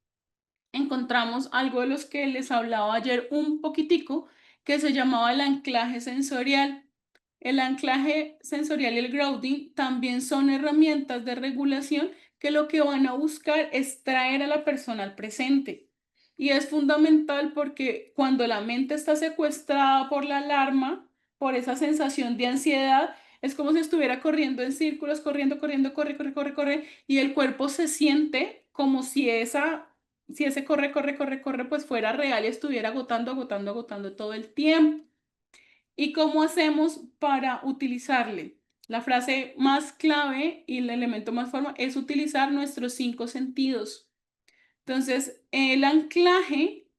encontramos algo de los que les hablaba ayer un poquitico, que se llamaba el anclaje sensorial. El anclaje sensorial y el grounding también son herramientas de regulación que lo que van a buscar es traer a la persona al presente. Y es fundamental porque cuando la mente está secuestrada por la alarma, por esa sensación de ansiedad, es como si estuviera corriendo en círculos, corriendo, corriendo, corre, corre, corre, corre, y el cuerpo se siente como si ese corre, corre, corre, corre, pues fuera real y estuviera agotando, agotando, agotando todo el tiempo. ¿Y cómo hacemos para utilizarle? La frase más clave y el elemento más formal es utilizar nuestros 5 sentidos. Entonces, el anclaje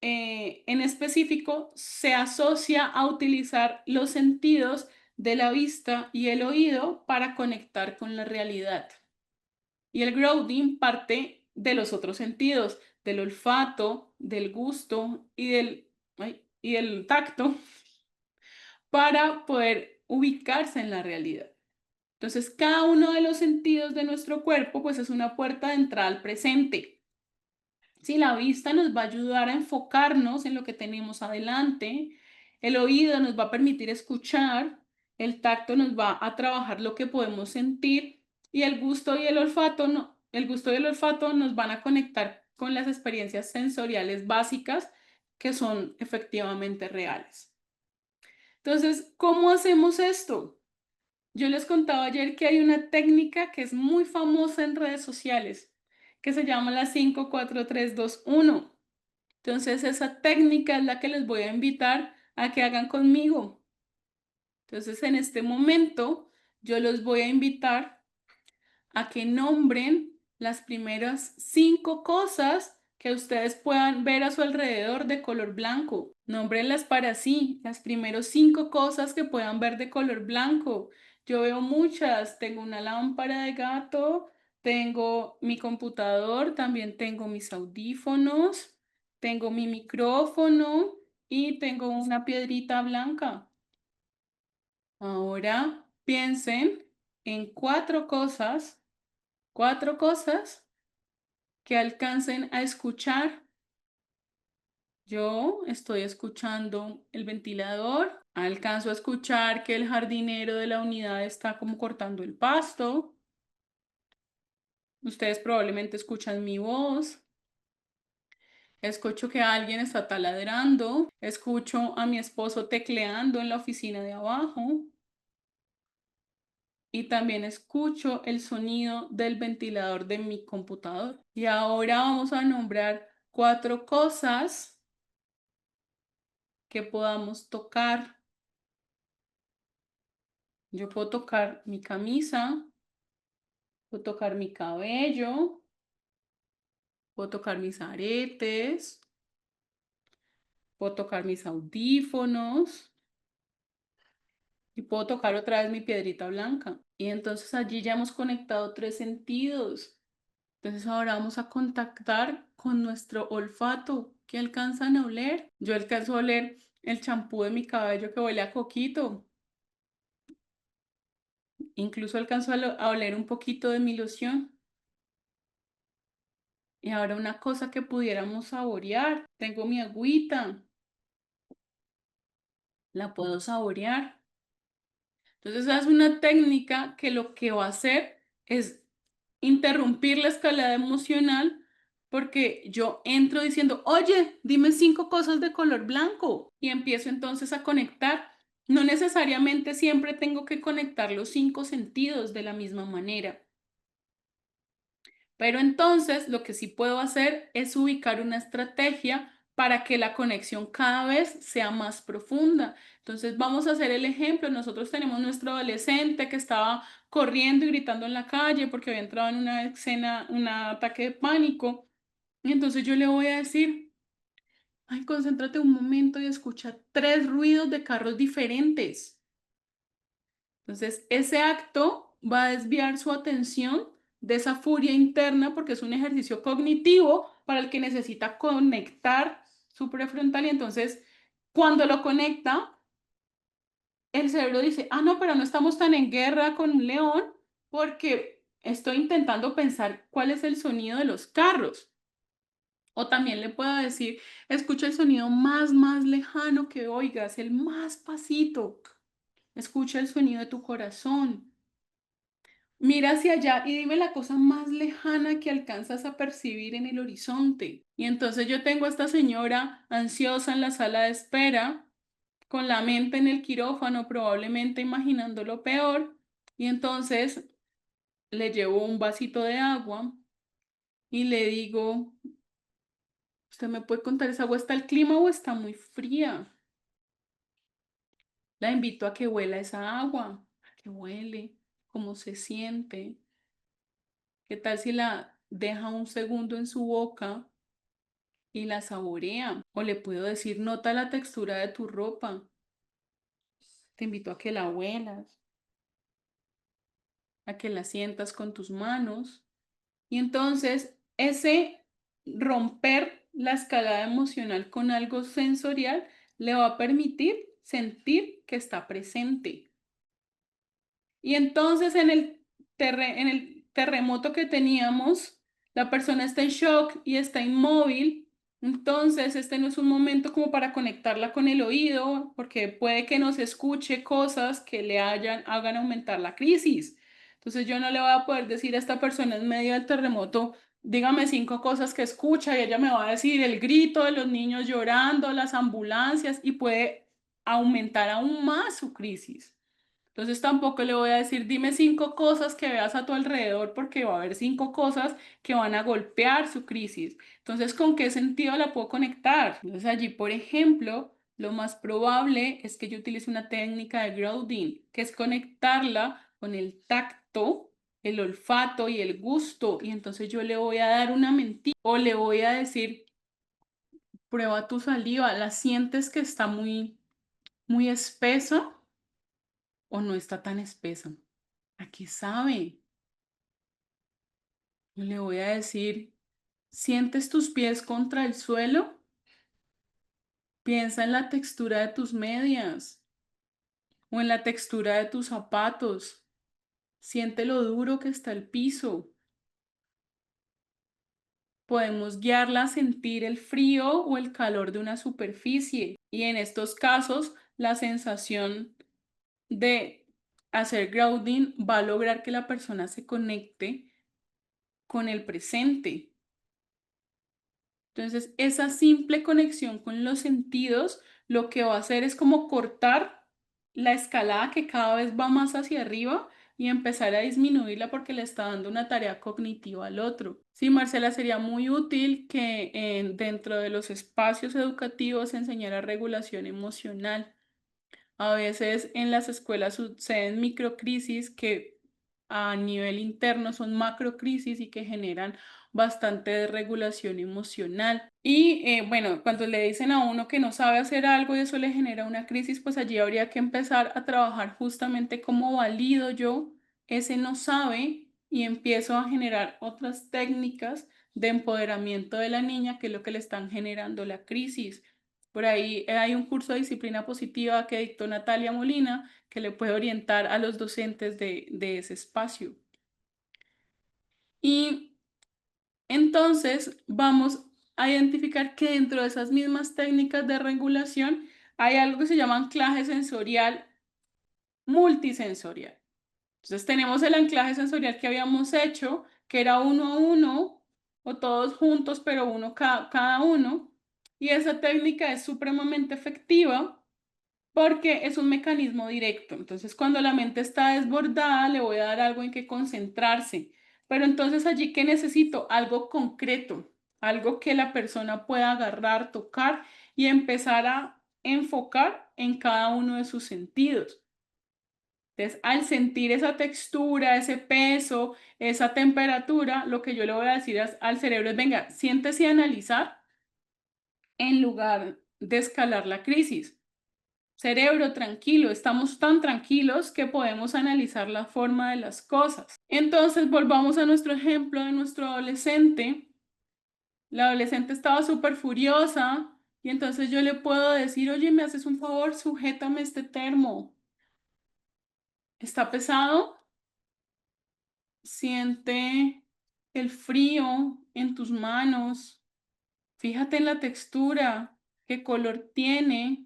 en específico se asocia a utilizar los sentidos de la vista y el oído para conectar con la realidad. Y el grounding parte de los otros sentidos, del olfato, del gusto y del tacto, para poder ubicarse en la realidad. Entonces, cada uno de los sentidos de nuestro cuerpo, pues es una puerta de entrada al presente. Sí, la vista nos va a ayudar a enfocarnos en lo que tenemos adelante, el oído nos va a permitir escuchar, el tacto nos va a trabajar lo que podemos sentir y el gusto y el olfato no, el gusto y el olfato nos van a conectar con las experiencias sensoriales básicas que son efectivamente reales. Entonces, ¿cómo hacemos esto? Yo les contaba ayer que hay una técnica que es muy famosa en redes sociales, que se llama la 5-4-3-2-1. Entonces, esa técnica es la que les voy a invitar a que hagan conmigo. Entonces, en este momento, yo los voy a invitar a que nombren las primeras 5 cosas que ustedes puedan ver a su alrededor de color blanco. Nómbrenlas para sí, las primeras 5 cosas que puedan ver de color blanco. Yo veo muchas, tengo una lámpara de gato, tengo mi computador, también tengo mis audífonos, tengo mi micrófono y tengo una piedrita blanca. Ahora piensen en 4 cosas que alcancen a escuchar. Yo estoy escuchando el ventilador, alcanzo a escuchar que el jardinero de la unidad está como cortando el pasto. Ustedes probablemente escuchan mi voz. Escucho que alguien está taladrando. Escucho a mi esposo tecleando en la oficina de abajo. Y también escucho el sonido del ventilador de mi computador. Y ahora vamos a nombrar 4 cosas que podamos tocar. Yo puedo tocar mi camisa, puedo tocar mi cabello, puedo tocar mis aretes, puedo tocar mis audífonos y puedo tocar otra vez mi piedrita blanca. Y entonces allí ya hemos conectado 3 sentidos. Entonces ahora vamos a contactar con nuestro olfato. ¿Qué alcanzan a oler? Yo alcanzo a oler el champú de mi cabello que huele a coquito. Incluso alcanzo a oler un poquito de mi loción. Y ahora una cosa que pudiéramos saborear. Tengo mi agüita. La puedo saborear. Entonces esa es una técnica que lo que va a hacer es interrumpir la escalada emocional porque yo entro diciendo, oye, dime 5 cosas de color blanco y empiezo entonces a conectar. No necesariamente siempre tengo que conectar los 5 sentidos de la misma manera. Pero entonces lo que sí puedo hacer es ubicar una estrategia para que la conexión cada vez sea más profunda. Entonces vamos a hacer el ejemplo. Nosotros tenemos nuestro adolescente que estaba corriendo y gritando en la calle porque había entrado en una escena, un ataque de pánico. Y entonces yo le voy a decir, ay, concéntrate un momento y escucha 3 ruidos de carros diferentes. Entonces, ese acto va a desviar su atención de esa furia interna porque es un ejercicio cognitivo para el que necesita conectar su prefrontal y entonces cuando lo conecta, el cerebro dice, ah, no, pero no estamos tan en guerra con un león porque estoy intentando pensar cuál es el sonido de los carros. O también le puedo decir, escucha el sonido más lejano que oigas, el más pasito. Escucha el sonido de tu corazón. Mira hacia allá y dime la cosa más lejana que alcanzas a percibir en el horizonte. Y entonces yo tengo a esta señora ansiosa en la sala de espera, con la mente en el quirófano, probablemente imaginando lo peor. Y entonces le llevo un vasito de agua y le digo, ¿usted me puede contar esa agua está el clima o está muy fría? La invito a que huela esa agua, qué huele, cómo se siente. ¿Qué tal si la deja un segundo en su boca y la saborea? O le puedo decir, nota la textura de tu ropa. Te invito a que la huelas, a que la sientas con tus manos. Y entonces ese romper la escalada emocional con algo sensorial le va a permitir sentir que está presente. Y entonces en el terremoto que teníamos, la persona está en shock y está inmóvil. Entonces, este no es un momento como para conectarla con el oído, porque puede que nos escuche cosas que hagan aumentar la crisis. Entonces, yo no le voy a poder decir a esta persona en medio del terremoto, dígame 5 cosas que escucha y ella me va a decir el grito de los niños llorando, las ambulancias y puede aumentar aún más su crisis. Entonces tampoco le voy a decir, dime 5 cosas que veas a tu alrededor porque va a haber 5 cosas que van a golpear su crisis. Entonces, ¿con qué sentido la puedo conectar? Entonces allí, por ejemplo, lo más probable es que yo utilice una técnica de grounding, que es conectarla con el tacto, el olfato y el gusto. Y entonces yo le voy a dar una mentira o le voy a decir, prueba tu saliva, la sientes que está muy espesa o no está tan espesa. ¿A qué sabe? Le voy a decir, ¿sientes tus pies contra el suelo? Piensa en la textura de tus medias o en la textura de tus zapatos. Siente lo duro que está el piso. Podemos guiarla a sentir el frío o el calor de una superficie. Y en estos casos, la sensación de hacer grounding va a lograr que la persona se conecte con el presente. Entonces, esa simple conexión con los sentidos lo que va a hacer es como cortar la escalada que cada vez va más hacia arriba y empezar a disminuirla porque le está dando una tarea cognitiva al otro. Sí, Marcela, sería muy útil que dentro de los espacios educativos se enseñara regulación emocional. A veces en las escuelas suceden microcrisis que a nivel interno son macrocrisis y que generan bastante desregulación emocional. Y bueno, cuando le dicen a uno que no sabe hacer algo y eso le genera una crisis, pues allí habría que empezar a trabajar justamente cómo valido yo ese no sabe y empiezo a generar otras técnicas de empoderamiento de la niña, que es lo que le están generando la crisis. Por ahí hay un curso de disciplina positiva que dictó Natalia Molina que le puede orientar a los docentes de ese espacio. Y entonces vamos a identificar que dentro de esas mismas técnicas de regulación hay algo que se llama anclaje sensorial multisensorial. Entonces tenemos el anclaje sensorial que habíamos hecho, que era uno a uno o todos juntos, pero uno cada uno. Y esa técnica es supremamente efectiva porque es un mecanismo directo. Entonces, cuando la mente está desbordada, le voy a dar algo en que concentrarse. Pero entonces allí, ¿qué necesito? Algo concreto, algo que la persona pueda agarrar, tocar y empezar a enfocar en cada uno de sus sentidos. Entonces, al sentir esa textura, ese peso, esa temperatura, lo que yo le voy a decir al cerebro es, venga, siéntese a analizar en lugar de escalar la crisis. Cerebro, tranquilo, estamos tan tranquilos que podemos analizar la forma de las cosas. Entonces, volvamos a nuestro ejemplo de nuestro adolescente. La adolescente estaba súper furiosa y entonces yo le puedo decir, oye, ¿me haces un favor? Sujétame este termo. ¿Está pesado? Siente el frío en tus manos. Fíjate en la textura, qué color tiene.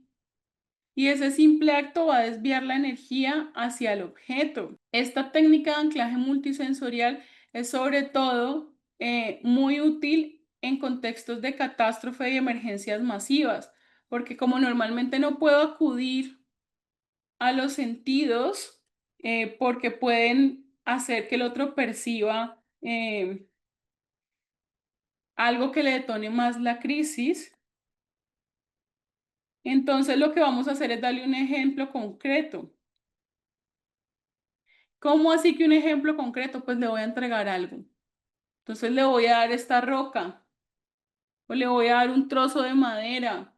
Y ese simple acto va a desviar la energía hacia el objeto. Esta técnica de anclaje multisensorial es sobre todo muy útil en contextos de catástrofe y emergencias masivas, porque como normalmente no puedo acudir a los sentidos, porque pueden hacer que el otro perciba algo que le detone más la crisis. Entonces lo que vamos a hacer es darle un ejemplo concreto. ¿Cómo así que un ejemplo concreto? Pues le voy a entregar algo. Entonces le voy a dar esta roca o le voy a dar un trozo de madera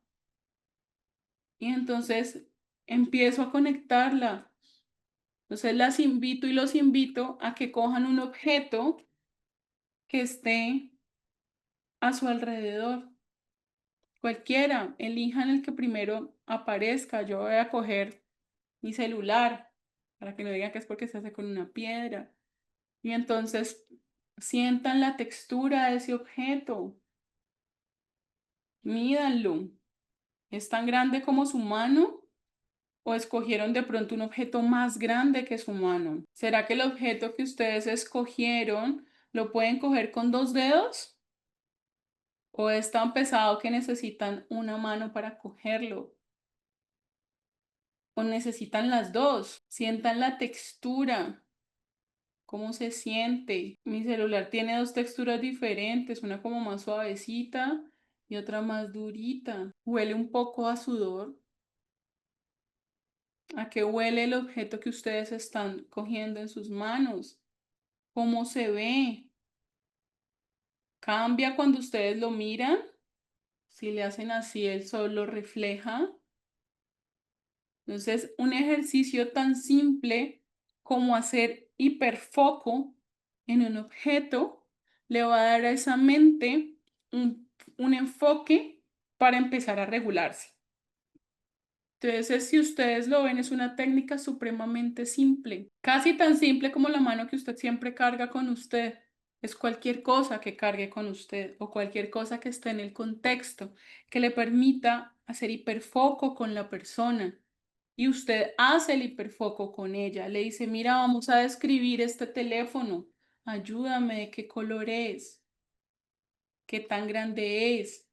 y entonces empiezo a conectarla. Entonces las invito y los invito a que cojan un objeto que esté a su alrededor. Cualquiera, elijan el que primero aparezca. Yo voy a coger mi celular para que no digan que es porque se hace con una piedra. Y entonces sientan la textura de ese objeto, mídanlo. ¿Es tan grande como su mano? ¿O escogieron de pronto un objeto más grande que su mano? ¿Será que el objeto que ustedes escogieron lo pueden coger con 2 dedos? ¿O es tan pesado que necesitan una mano para cogerlo? ¿O necesitan las dos? Sientan la textura. ¿Cómo se siente? Mi celular tiene dos texturas diferentes, una como más suavecita y otra más durita. Huele un poco a sudor. ¿A qué huele el objeto que ustedes están cogiendo en sus manos? ¿Cómo se ve? ¿Cambia cuando ustedes lo miran? Si le hacen así, el sol lo refleja. Entonces, un ejercicio tan simple como hacer hiperfoco en un objeto le va a dar a esa mente un enfoque para empezar a regularse. Entonces, si ustedes lo ven, es una técnica supremamente simple, casi tan simple como la mano que usted siempre carga con usted. Es cualquier cosa que cargue con usted o cualquier cosa que esté en el contexto que le permita hacer hiperfoco con la persona. Y usted hace el hiperfoco con ella. Le dice, mira, vamos a describir este teléfono. Ayúdame, ¿de qué color es? ¿Qué tan grande es?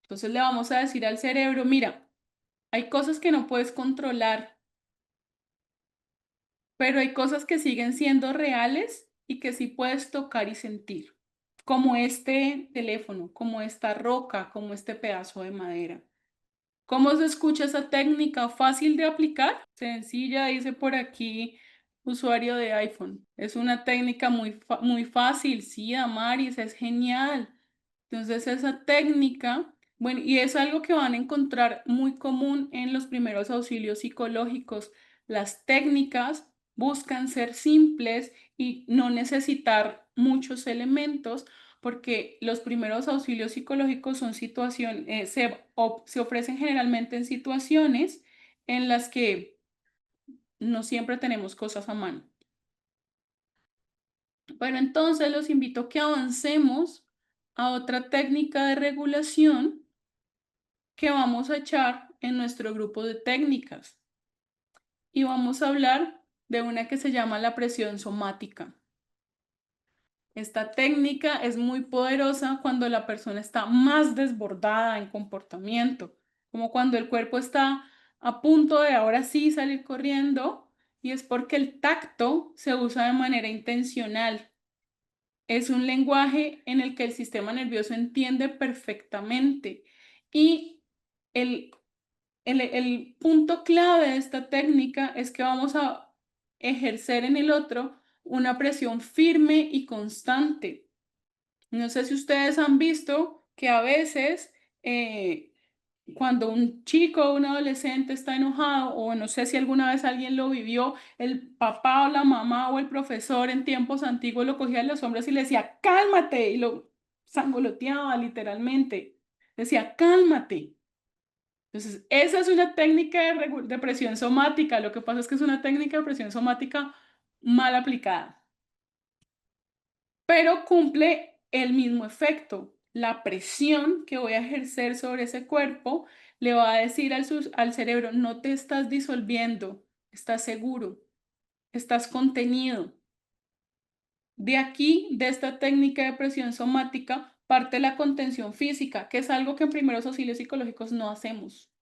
Entonces le vamos a decir al cerebro, mira, hay cosas que no puedes controlar, pero hay cosas que siguen siendo reales y que sí puedes tocar y sentir, como este teléfono, como esta roca, como este pedazo de madera. ¿Cómo se escucha esa técnica? ¿Fácil de aplicar? Sencilla, dice por aquí, usuario de iPhone. Es una técnica muy fácil, sí, Damaris, es genial. Entonces esa técnica, bueno, y es algo que van a encontrar muy común en los primeros auxilios psicológicos. Las técnicas buscan ser simples y no necesitar muchos elementos porque los primeros auxilios psicológicos son situaciones, se ofrecen generalmente en situaciones en las que no siempre tenemos cosas a mano. Pero entonces los invito a que avancemos a otra técnica de regulación que vamos a echar en nuestro grupo de técnicas. Y vamos a hablar de una que se llama la presión somática. Esta técnica es muy poderosa cuando la persona está más desbordada en comportamiento, como cuando el cuerpo está a punto de ahora sí salir corriendo y es porque el tacto se usa de manera intencional. Es un lenguaje en el que el sistema nervioso entiende perfectamente y el el punto clave de esta técnica es que vamos a ejercer en el otro una presión firme y constante. No sé si ustedes han visto que a veces cuando un chico o un adolescente está enojado, o no sé si alguna vez alguien lo vivió, el papá o la mamá o el profesor en tiempos antiguos lo cogía en los hombros y le decía, cálmate, y lo sangoloteaba literalmente. Decía, cálmate. Entonces, esa es una técnica de presión somática. Lo que pasa es que es una técnica de presión somática mal aplicada, pero cumple el mismo efecto. La presión que voy a ejercer sobre ese cuerpo le va a decir al cerebro, no te estás disolviendo, estás seguro, estás contenido. De aquí, de esta técnica de presión somática, parte la contención física, que es algo que en primeros auxilios psicológicos no hacemos.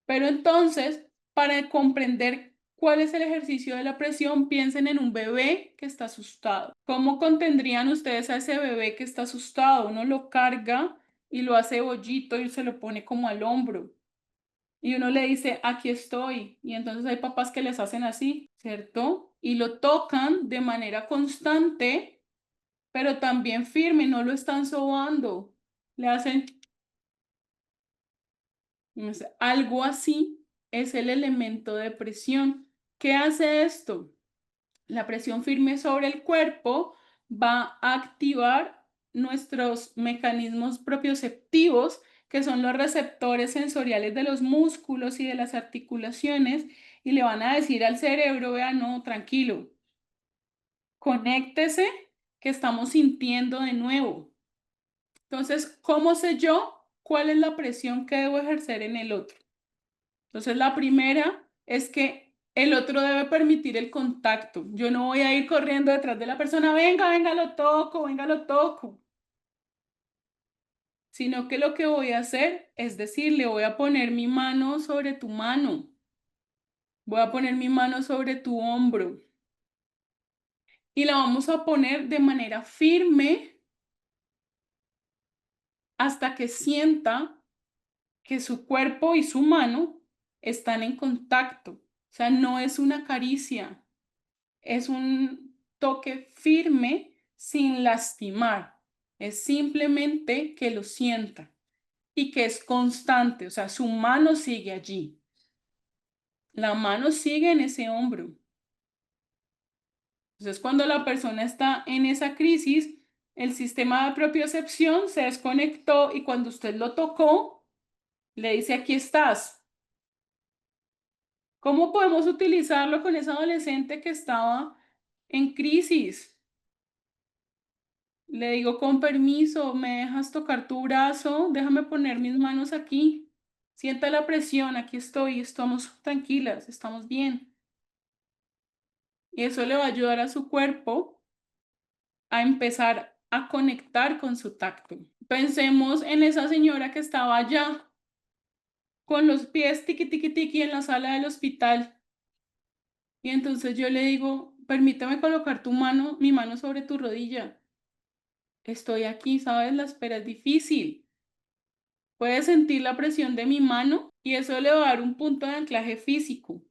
Pero entonces, para comprender cuál es el ejercicio de la presión, piensen en un bebé que está asustado. ¿Cómo contendrían ustedes a ese bebé que está asustado? Uno lo carga y lo hace bollito y se lo pone como al hombro. Y uno le dice, aquí estoy. Y entonces hay papás que les hacen así, ¿cierto? Y lo tocan de manera constante, pero también firme, no lo están sobando. Le hacen no sé, algo así, es el elemento de presión. ¿Qué hace esto? La presión firme sobre el cuerpo va a activar nuestros mecanismos propioceptivos, que son los receptores sensoriales de los músculos y de las articulaciones, y le van a decir al cerebro, vea, no, tranquilo, conéctese, que estamos sintiendo de nuevo. Entonces, ¿cómo sé yo cuál es la presión que debo ejercer en el otro? Entonces, la primera es que el otro debe permitir el contacto. Yo no voy a ir corriendo detrás de la persona, venga, venga, lo toco, venga, lo toco, sino que lo que voy a hacer es decirle, voy a poner mi mano sobre tu mano, voy a poner mi mano sobre tu hombro y la vamos a poner de manera firme hasta que sienta que su cuerpo y su mano están en contacto. O sea, no es una caricia, es un toque firme sin lastimar. Es simplemente que lo sienta y que es constante. O sea, su mano sigue allí. La mano sigue en ese hombro. Entonces, cuando la persona está en esa crisis, el sistema de propiocepción se desconectó y cuando usted lo tocó, le dice, aquí estás. ¿Cómo podemos utilizarlo con esa adolescente que estaba en crisis? Le digo, con permiso, ¿me dejas tocar tu brazo? Déjame poner mis manos aquí. Sienta la presión, aquí estoy, estamos tranquilas, estamos bien. Y eso le va a ayudar a su cuerpo a empezar a conectar con su tacto. Pensemos en esa señora que estaba allá con los pies tiqui tiqui tiqui en la sala del hospital. Y entonces yo le digo, permítame colocar tu mano, mi mano sobre tu rodilla. Estoy aquí, ¿sabes? La espera es difícil. Puedes sentir la presión de mi mano y eso le va a dar un punto de anclaje físico.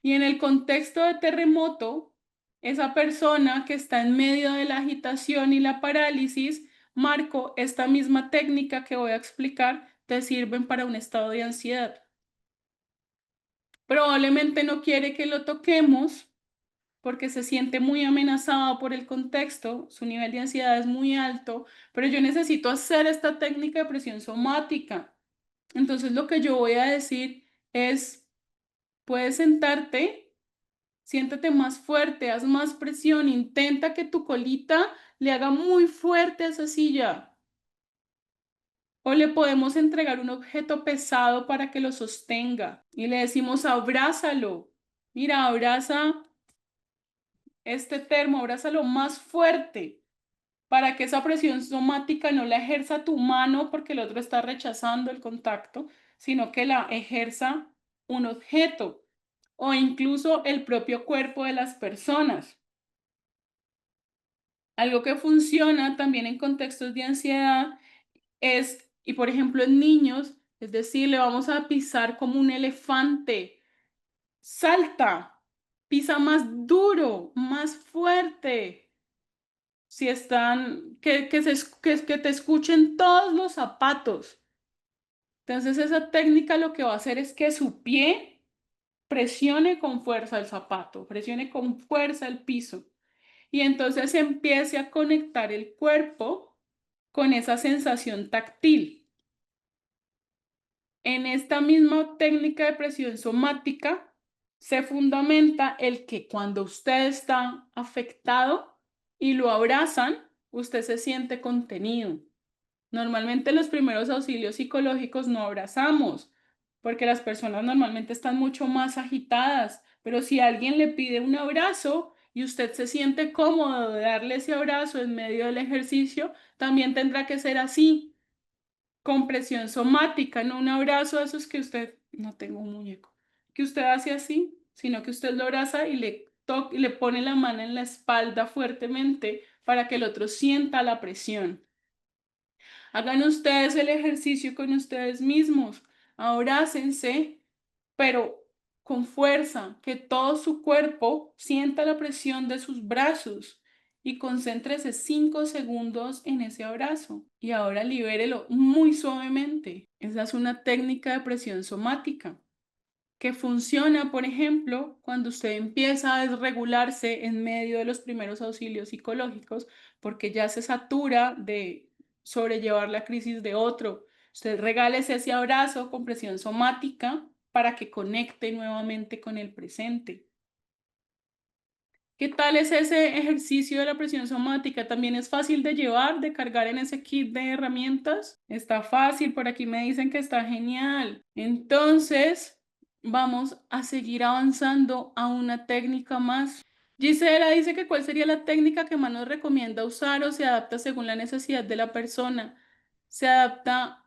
Y en el contexto de terremoto, esa persona que está en medio de la agitación y la parálisis, Marco, esta misma técnica que voy a explicar te sirven para un estado de ansiedad. Probablemente no quiere que lo toquemos porque se siente muy amenazado por el contexto, su nivel de ansiedad es muy alto, pero yo necesito hacer esta técnica de presión somática. Entonces lo que yo voy a decir es, puedes sentarte, siéntate más fuerte, haz más presión, intenta que tu colita le haga muy fuerte a esa silla. O le podemos entregar un objeto pesado para que lo sostenga y le decimos, abrázalo. Mira, abraza este termo, abrázalo más fuerte para que esa presión somática no la ejerza tu mano porque el otro está rechazando el contacto, sino que la ejerza un objeto o incluso el propio cuerpo de las personas. Algo que funciona también en contextos de ansiedad es, y por ejemplo en niños, es decir, le vamos a pisar como un elefante, salta, pisa más duro, más fuerte. Si están, que te escuchen todos los zapatos. Entonces esa técnica lo que va a hacer es que su pie presione con fuerza el zapato, presione con fuerza el piso y entonces empiece a conectar el cuerpo con esa sensación táctil. En esta misma técnica de presión somática se fundamenta el que cuando usted está afectado y lo abrazan, usted se siente contenido. Normalmente los primeros auxilios psicológicos no abrazamos, porque las personas normalmente están mucho más agitadas, pero si alguien le pide un abrazo y usted se siente cómodo de darle ese abrazo en medio del ejercicio, también tendrá que ser así, con presión somática, no un abrazo de esos que usted, no tengo un muñeco, que usted hace así, sino que usted lo abraza y le toca y le pone la mano en la espalda fuertemente para que el otro sienta la presión. Hagan ustedes el ejercicio con ustedes mismos. Abrácense, pero con fuerza, que todo su cuerpo sienta la presión de sus brazos y concéntrese 5 segundos en ese abrazo. Y ahora libérelo muy suavemente. Esa es una técnica de presión somática que funciona, por ejemplo, cuando usted empieza a desregularse en medio de los primeros auxilios psicológicos, porque ya se satura de sobrellevar la crisis de otro. Usted regálese ese abrazo con presión somática para que conecte nuevamente con el presente. ¿Qué tal es ese ejercicio de la presión somática? También es fácil de llevar, de cargar en ese kit de herramientas. Está fácil, por aquí me dicen que está genial. Entonces, vamos a seguir avanzando a una técnica más. Gisela dice que cuál sería la técnica que más nos recomienda usar o se adapta según la necesidad de la persona. Se adapta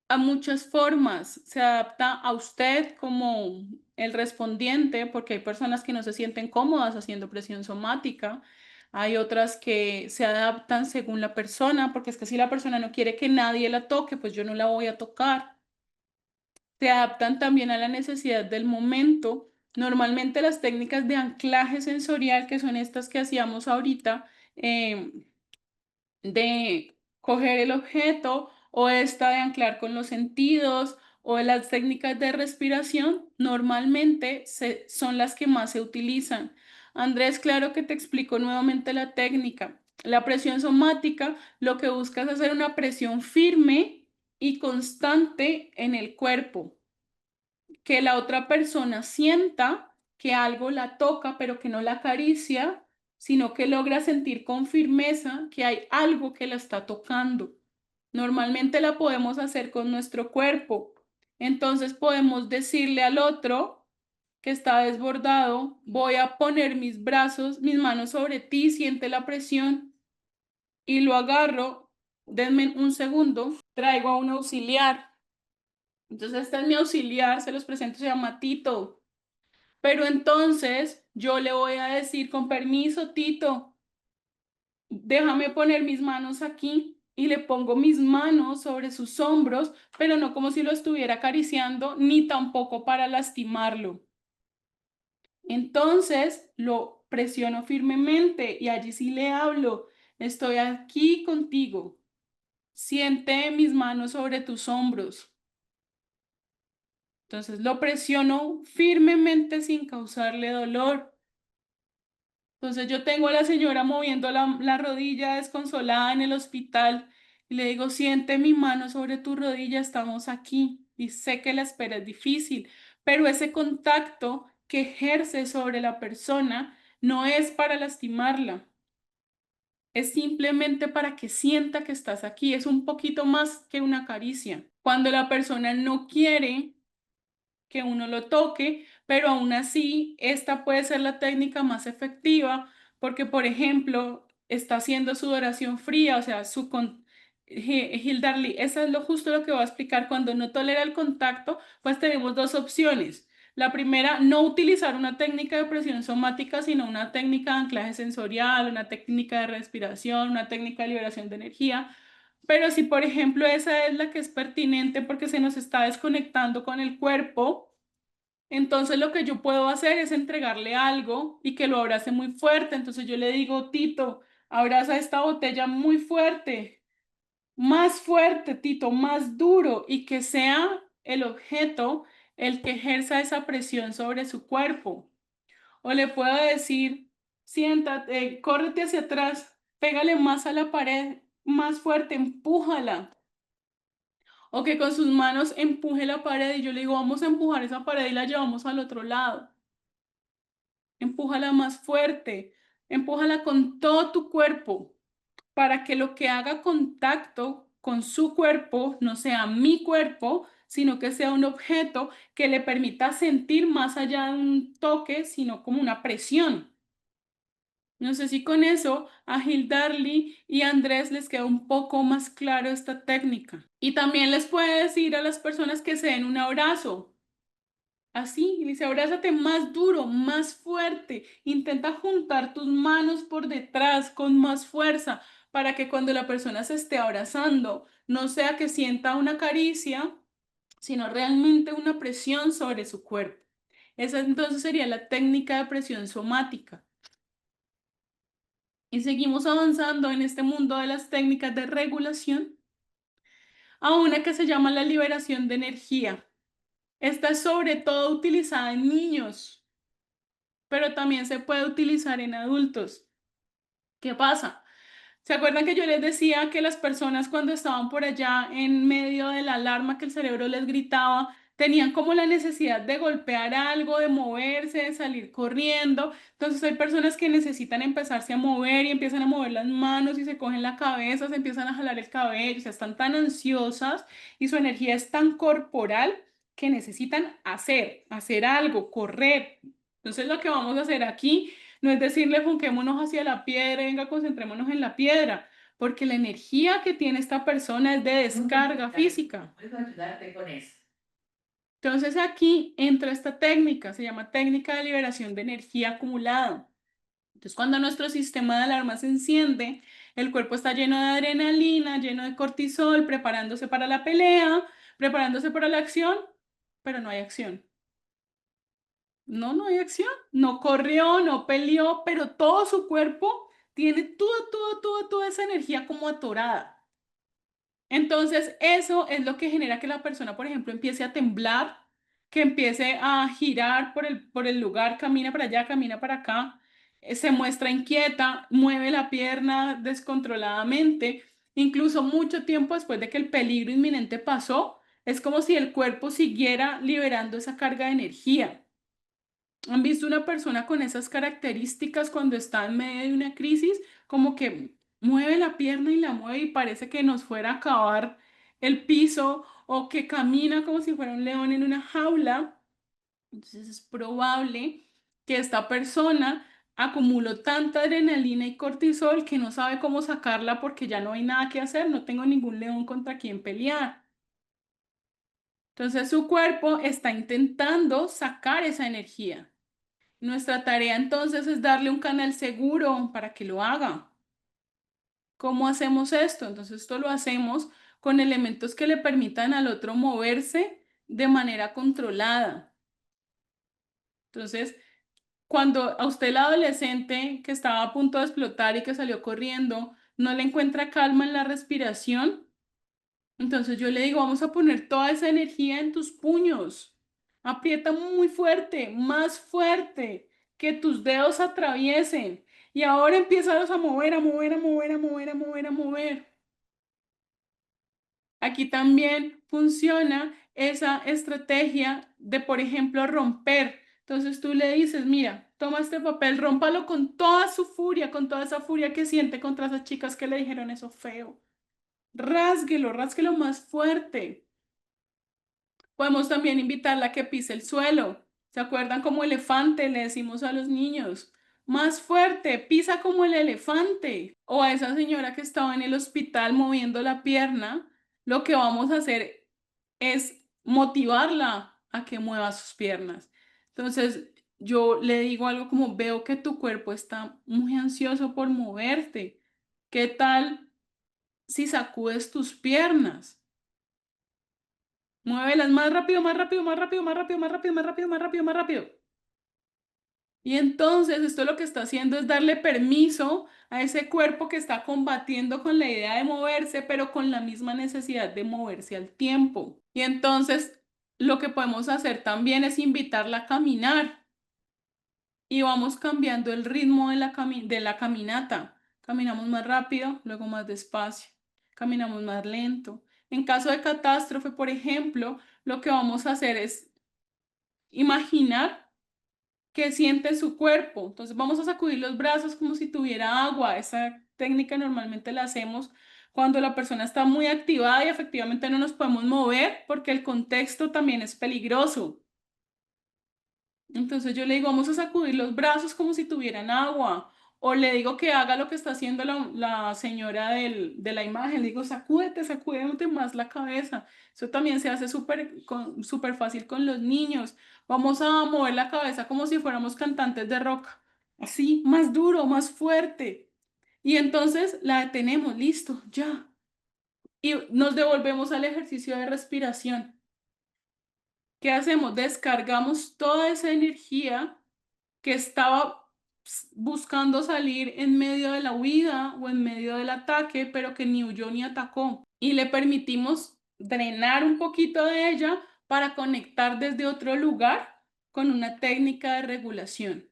a muchas formas, se adapta a usted como el respondiente, porque hay personas que no se sienten cómodas haciendo presión somática, hay otras que se adaptan según la persona, porque es que si la persona no quiere que nadie la toque, pues yo no la voy a tocar. Se adaptan también a la necesidad del momento. Normalmente las técnicas de anclaje sensorial, que son estas que hacíamos ahorita, de coger el objeto o esta de anclar con los sentidos o las técnicas de respiración normalmente son las que más se utilizan. Andrés, claro que te explico nuevamente la técnica. La presión somática lo que busca es hacer una presión firme y constante en el cuerpo, que la otra persona sienta que algo la toca, pero que no la acaricia, sino que logra sentir con firmeza que hay algo que la está tocando. Normalmente la podemos hacer con nuestro cuerpo. Entonces podemos decirle al otro que está desbordado, voy a poner mis brazos, mis manos sobre ti, siente la presión y lo agarro. Denme un segundo, traigo a un auxiliar. Entonces, este es mi auxiliar, se los presento, se llama Tito. Pero entonces yo le voy a decir, con permiso, Tito, déjame poner mis manos aquí y le pongo mis manos sobre sus hombros, pero no como si lo estuviera acariciando, ni tampoco para lastimarlo. Entonces lo presiono firmemente y allí sí le hablo, estoy aquí contigo, siente mis manos sobre tus hombros. Entonces lo presiono firmemente sin causarle dolor. Entonces yo tengo a la señora moviendo la rodilla desconsolada en el hospital y le digo, siente mi mano sobre tu rodilla, estamos aquí y sé que la espera es difícil, pero ese contacto que ejerce sobre la persona no es para lastimarla, es simplemente para que sienta que estás aquí, es un poquito más que una caricia. Cuando la persona no quiere que uno lo toque, pero aún así esta puede ser la técnica más efectiva porque, por ejemplo, está haciendo sudoración fría, o sea, Hildarly, eso es lo justo lo que voy a explicar. Cuando no tolera el contacto, pues tenemos dos opciones. La primera, no utilizar una técnica de presión somática, sino una técnica de anclaje sensorial, una técnica de respiración, una técnica de liberación de energía. Pero si, por ejemplo, esa es la que es pertinente porque se nos está desconectando con el cuerpo, entonces lo que yo puedo hacer es entregarle algo y que lo abrace muy fuerte. Entonces yo le digo, Tito, abraza esta botella muy fuerte, Tito, más duro y que sea el objeto el que ejerza esa presión sobre su cuerpo. O le puedo decir, siéntate, córrete hacia atrás, pégale más a la pared, más fuerte, empújala. O que con sus manos empuje la pared y yo le digo, vamos a empujar esa pared y la llevamos al otro lado. Empújala más fuerte, empújala con todo tu cuerpo para que lo que haga contacto con su cuerpo no sea mi cuerpo, sino que sea un objeto que le permita sentir más allá de un toque, sino como una presión. No sé si con eso a Hildarly y a Andrés les queda un poco más claro esta técnica. Y también les puede decir a las personas que se den un abrazo. Así, y le dice, abrázate más duro, más fuerte. Intenta juntar tus manos por detrás con más fuerza para que cuando la persona se esté abrazando, no sea que sienta una caricia, sino realmente una presión sobre su cuerpo. Esa entonces sería la técnica de presión somática. Y seguimos avanzando en este mundo de las técnicas de regulación a una que se llama la liberación de energía. Esta es sobre todo utilizada en niños, pero también se puede utilizar en adultos. ¿Qué pasa? ¿Se acuerdan que yo les decía que las personas cuando estaban por allá en medio de la alarma que el cerebro les gritaba, tenían como la necesidad de golpear algo, de moverse, de salir corriendo? Entonces hay personas que necesitan empezarse a mover y empiezan a mover las manos y se cogen la cabeza, se empiezan a jalar el cabello, o sea, están tan ansiosas y su energía es tan corporal que necesitan hacer algo, correr. Entonces lo que vamos a hacer aquí no es decirle enfoquémonos hacia la piedra, venga, concentrémonos en la piedra, porque la energía que tiene esta persona es de descarga física. Puedo ayudarte con eso. Entonces aquí entra esta técnica, se llama técnica de liberación de energía acumulada. Entonces cuando nuestro sistema de alarma se enciende, el cuerpo está lleno de adrenalina, lleno de cortisol, preparándose para la pelea, preparándose para la acción, pero no hay acción. No, no hay acción. No corrió, no peleó, pero todo su cuerpo tiene toda esa energía como atorada. Entonces, eso es lo que genera que la persona, por ejemplo, empiece a temblar, que empiece a girar por el lugar, camina para allá, camina para acá, se muestra inquieta, mueve la pierna descontroladamente, incluso mucho tiempo después de que el peligro inminente pasó, es como si el cuerpo siguiera liberando esa carga de energía. ¿Han visto una persona con esas características cuando está en medio de una crisis? Como que mueve la pierna y la mueve y parece que nos fuera a acabar el piso o que camina como si fuera un león en una jaula. Entonces es probable que esta persona acumuló tanta adrenalina y cortisol que no sabe cómo sacarla porque ya no hay nada que hacer, no tengo ningún león contra quien pelear. Entonces su cuerpo está intentando sacar esa energía. Nuestra tarea entonces es darle un canal seguro para que lo haga. ¿Cómo hacemos esto? Entonces esto lo hacemos con elementos que le permitan al otro moverse de manera controlada. Entonces, cuando a usted el adolescente que estaba a punto de explotar y que salió corriendo, no le encuentra calma en la respiración, entonces yo le digo, vamos a poner toda esa energía en tus puños. Aprieta muy fuerte, más fuerte, que tus dedos atraviesen. Y ahora empiezas a mover, a mover, a mover, a mover, a mover, a mover. Aquí también funciona esa estrategia de, por ejemplo, romper. Entonces tú le dices, mira, toma este papel, rómpalo con toda su furia, con toda esa furia que siente contra esas chicas que le dijeron eso feo. Rásguelo, rásguelo más fuerte. Podemos también invitarla a que pise el suelo. ¿Se acuerdan como elefante? Le decimos a los niños. Más fuerte, pisa como el elefante. O a esa señora que estaba en el hospital moviendo la pierna, lo que vamos a hacer es motivarla a que mueva sus piernas. Entonces, yo le digo algo como, veo que tu cuerpo está muy ansioso por moverte. ¿Qué tal si sacudes tus piernas? Muévelas más rápido, más rápido, más rápido, más rápido, más rápido, más rápido, más rápido, más rápido. Y entonces esto lo que está haciendo es darle permiso a ese cuerpo que está combatiendo con la idea de moverse, pero con la misma necesidad de moverse al tiempo. Y entonces lo que podemos hacer también es invitarla a caminar y vamos cambiando el ritmo de de la caminata. Caminamos más rápido, luego más despacio. Caminamos más lento. En caso de catástrofe, por ejemplo, lo que vamos a hacer es imaginar que siente su cuerpo. Entonces vamos a sacudir los brazos como si tuviera agua. Esa técnica normalmente la hacemos cuando la persona está muy activada y efectivamente no nos podemos mover porque el contexto también es peligroso. Entonces yo le digo, vamos a sacudir los brazos como si tuvieran agua. O le digo que haga lo que está haciendo la señora de la imagen. Le digo, sacúdete, sacúdete más la cabeza. Eso también se hace súper fácil con los niños. Vamos a mover la cabeza como si fuéramos cantantes de rock. Así, más duro, más fuerte. Y entonces la detenemos, listo, ya. Y nos devolvemos al ejercicio de respiración. ¿qué hacemos? Descargamos toda esa energía que estaba buscando salir en medio de la huida o en medio del ataque, pero que ni huyó ni atacó. Y le permitimos drenar un poquito de ella para conectar desde otro lugar con una técnica de regulación.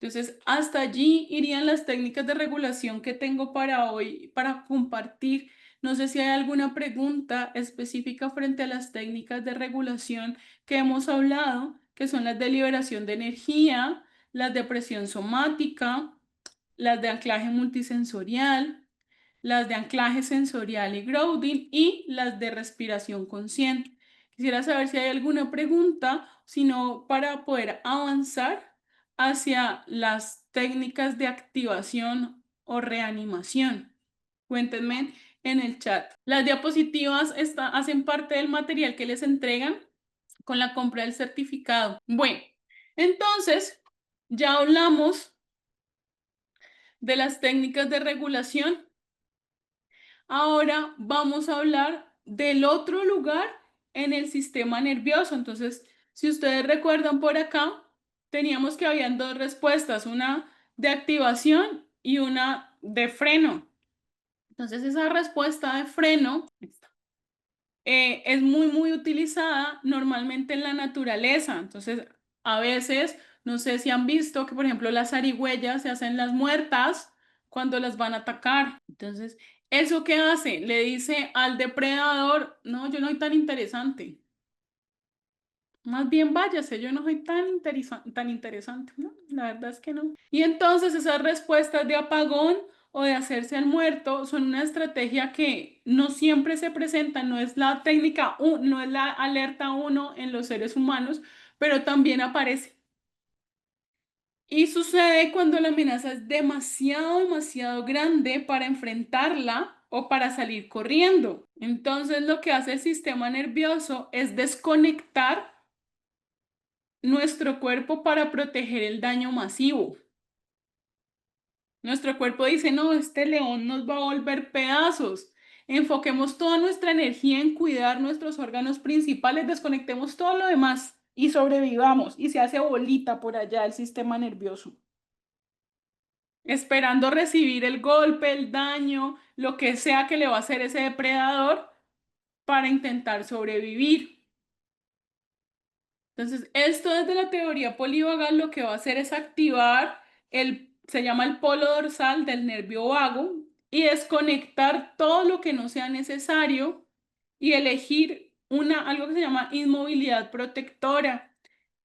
Entonces, hasta allí irían las técnicas de regulación que tengo para hoy, para compartir. No sé si hay alguna pregunta específica frente a las técnicas de regulación que hemos hablado, que son las de liberación de energía, las de presión somática, las de anclaje multisensorial, las de anclaje sensorial y grounding y las de respiración consciente. Quisiera saber si hay alguna pregunta, sino para poder avanzar hacia las técnicas de activación o reanimación. Cuéntenme en el chat. Las diapositivas hacen parte del material que les entregan con la compra del certificado. Bueno, entonces ya hablamos de las técnicas de regulación. Ahora vamos a hablar del otro lugar en el sistema nervioso. Entonces, si ustedes recuerdan por acá, teníamos que habían dos respuestas, una de activación y una de freno. Entonces, esa respuesta de freno es muy utilizada normalmente en la naturaleza. Entonces, a veces, no sé si han visto que, por ejemplo, las zarigüeyas se hacen las muertas cuando las van a atacar. Entonces, ¿eso qué hace? Le dice al depredador, no, yo no soy tan interesante. Más bien váyase, yo no soy tan interesante, ¿no? La verdad es que no. Y entonces esas respuestas de apagón o de hacerse al muerto son una estrategia que no siempre se presenta, no es la técnica, no es la alerta uno en los seres humanos, pero también aparece. Y sucede cuando la amenaza es demasiado grande para enfrentarla o para salir corriendo. Entonces lo que hace el sistema nervioso es desconectar nuestro cuerpo para proteger el daño masivo. Nuestro cuerpo dice, no, este león nos va a volver pedazos. Enfoquemos toda nuestra energía en cuidar nuestros órganos principales, desconectemos todo lo demás y sobrevivamos. Y se hace bolita por allá el sistema nervioso, esperando recibir el golpe, el daño, lo que sea que le va a hacer ese depredador para intentar sobrevivir. Entonces, esto desde la teoría polivagal lo que va a hacer es activar se llama el polo dorsal del nervio vago y desconectar todo lo que no sea necesario y elegir algo que se llama inmovilidad protectora.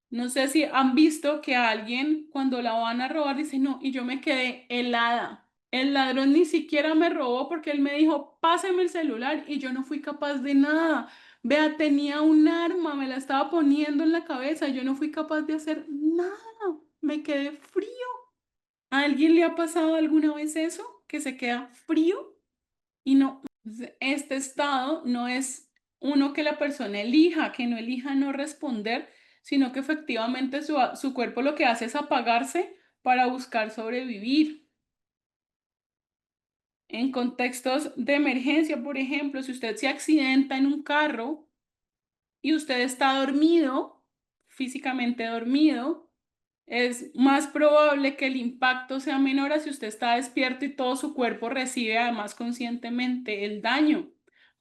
No sé si han visto que alguien cuando la van a robar dice, no, y yo me quedé helada. El ladrón ni siquiera me robó porque él me dijo, páseme el celular y yo no fui capaz de nada. Vea, tenía un arma, me la estaba poniendo en la cabeza, yo no fui capaz de hacer nada. Me quedé frío. ¿A alguien le ha pasado alguna vez eso? Que se queda frío y no. Este estado no es uno que la persona elija, que no elija no responder, sino que efectivamente su cuerpo lo que hace es apagarse para buscar sobrevivir. En contextos de emergencia, por ejemplo, si usted se accidenta en un carro y usted está dormido, físicamente dormido, es más probable que el impacto sea menor a si usted está despierto y todo su cuerpo recibe además conscientemente el daño.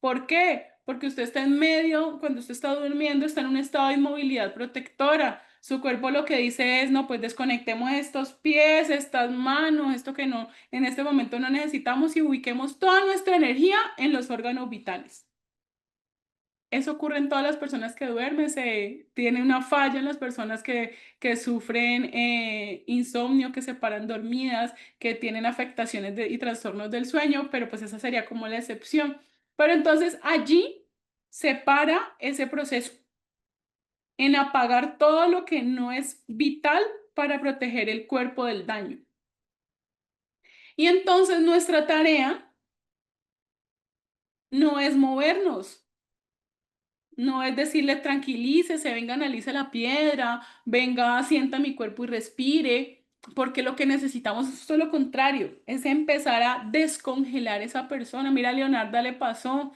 ¿Por qué? Porque usted está en medio, cuando usted está durmiendo, está en un estado de inmovilidad protectora. Su cuerpo lo que dice es, no, pues desconectemos estos pies, estas manos, esto que no, en este momento no necesitamos y ubiquemos toda nuestra energía en los órganos vitales. Eso ocurre en todas las personas que duermen, se tiene una falla en las personas que sufren insomnio, que se paran dormidas, que tienen afectaciones y trastornos del sueño, pero pues esa sería como la excepción. Pero entonces allí se para ese proceso en apagar todo lo que no es vital para proteger el cuerpo del daño. Y entonces nuestra tarea no es movernos. No es decirle tranquilícese, venga, analice la piedra, venga, sienta mi cuerpo y respire, porque lo que necesitamos es todo lo contrario, es empezar a descongelar esa persona. Mira, a Leonardo le pasó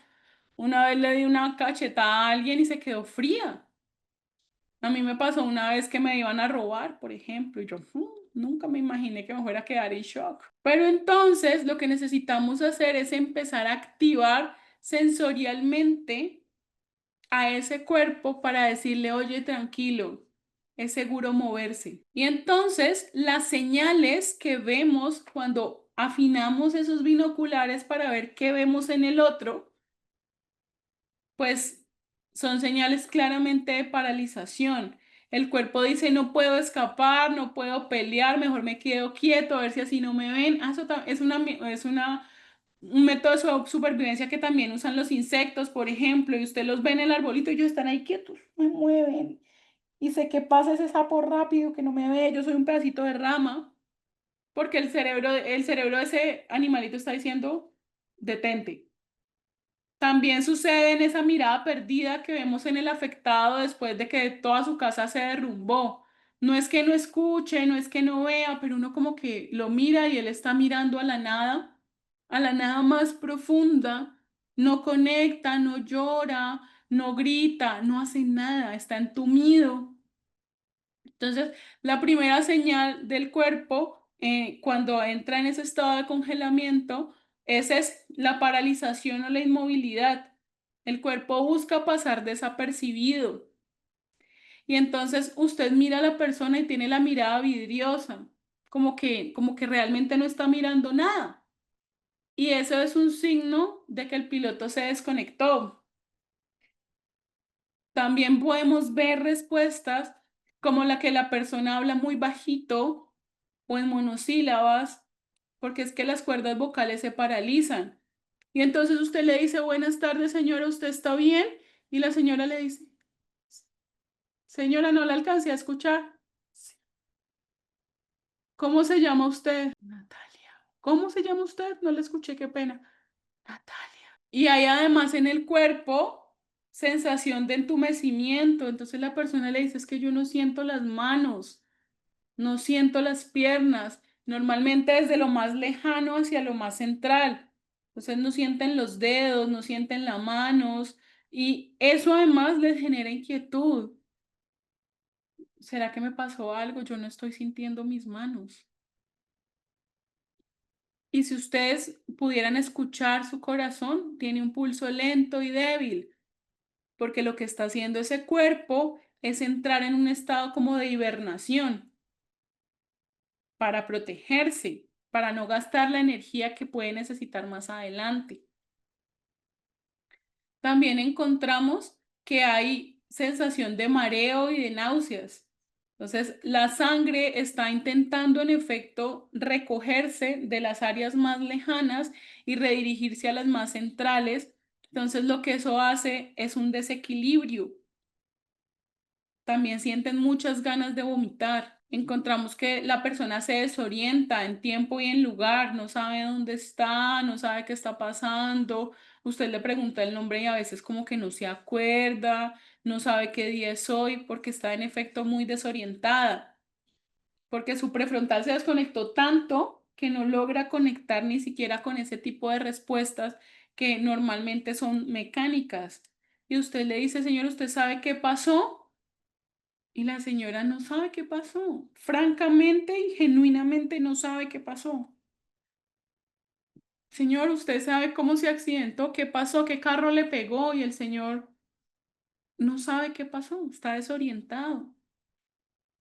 Una vez le di una cachetada a alguien y se quedó fría. A mí me pasó una vez que me iban a robar, por ejemplo, y yo nunca me imaginé que me fuera a quedar en shock. Pero entonces lo que necesitamos hacer es empezar a activar sensorialmente a ese cuerpo para decirle, oye, tranquilo, es seguro moverse. Y entonces las señales que vemos cuando afinamos esos binoculares para ver qué vemos en el otro, pues son señales claramente de paralización. El cuerpo dice, no puedo escapar, no puedo pelear, mejor me quedo quieto, a ver si así no me ven. Eso un método de supervivencia que también usan los insectos, por ejemplo, y usted los ve en el arbolito y ellos están ahí quietos, no me mueven. Y sé que pasa ese sapo rápido que no me ve, yo soy un pedacito de rama, porque el cerebro de ese animalito está diciendo, detente. También sucede en esa mirada perdida que vemos en el afectado después de que toda su casa se derrumbó. No es que no escuche, no es que no vea, pero uno como que lo mira y él está mirando a la nada más profunda. No conecta, no llora, no grita, no hace nada, está entumido. Entonces, la primera señal del cuerpo cuando entra en ese estado de congelamiento, esa es la paralización o la inmovilidad. El cuerpo busca pasar desapercibido. Y entonces usted mira a la persona y tiene la mirada vidriosa, como que realmente no está mirando nada. Y eso es un signo de que el piloto se desconectó. También podemos ver respuestas como la que la persona habla muy bajito o en monosílabas, porque es que las cuerdas vocales se paralizan. Y entonces usted le dice, buenas tardes, señora, ¿usted está bien? Y la señora le dice, señora, no la alcancé a escuchar. ¿Cómo se llama usted? Natalia. ¿Cómo se llama usted? No le escuché, qué pena. Natalia. Y hay además en el cuerpo sensación de entumecimiento. Entonces la persona le dice, es que yo no siento las manos. No siento las piernas, normalmente desde lo más lejano hacia lo más central. Entonces no sienten los dedos, no sienten las manos y eso además les genera inquietud. ¿Será que me pasó algo? Yo no estoy sintiendo mis manos. Y si ustedes pudieran escuchar su corazón, tiene un pulso lento y débil, porque lo que está haciendo ese cuerpo es entrar en un estado como de hibernación, para protegerse, para no gastar la energía que puede necesitar más adelante. También encontramos que hay sensación de mareo y de náuseas. Entonces, la sangre está intentando en efecto recogerse de las áreas más lejanas y redirigirse a las más centrales. Entonces, lo que eso hace es un desequilibrio. También sienten muchas ganas de vomitar. Encontramos que la persona se desorienta en tiempo y en lugar, no sabe dónde está, no sabe qué está pasando. Usted le pregunta el nombre y a veces como que no se acuerda, no sabe qué día es hoy porque está en efecto muy desorientada, porque su prefrontal se desconectó tanto que no logra conectar ni siquiera con ese tipo de respuestas que normalmente son mecánicas. Y usted le dice, señor, ¿usted sabe qué pasó? Y la señora no sabe qué pasó. Francamente y genuinamente no sabe qué pasó. Señor, ¿usted sabe cómo se accidentó? ¿Qué pasó? ¿Qué carro le pegó? Y el señor no sabe qué pasó. Está desorientado.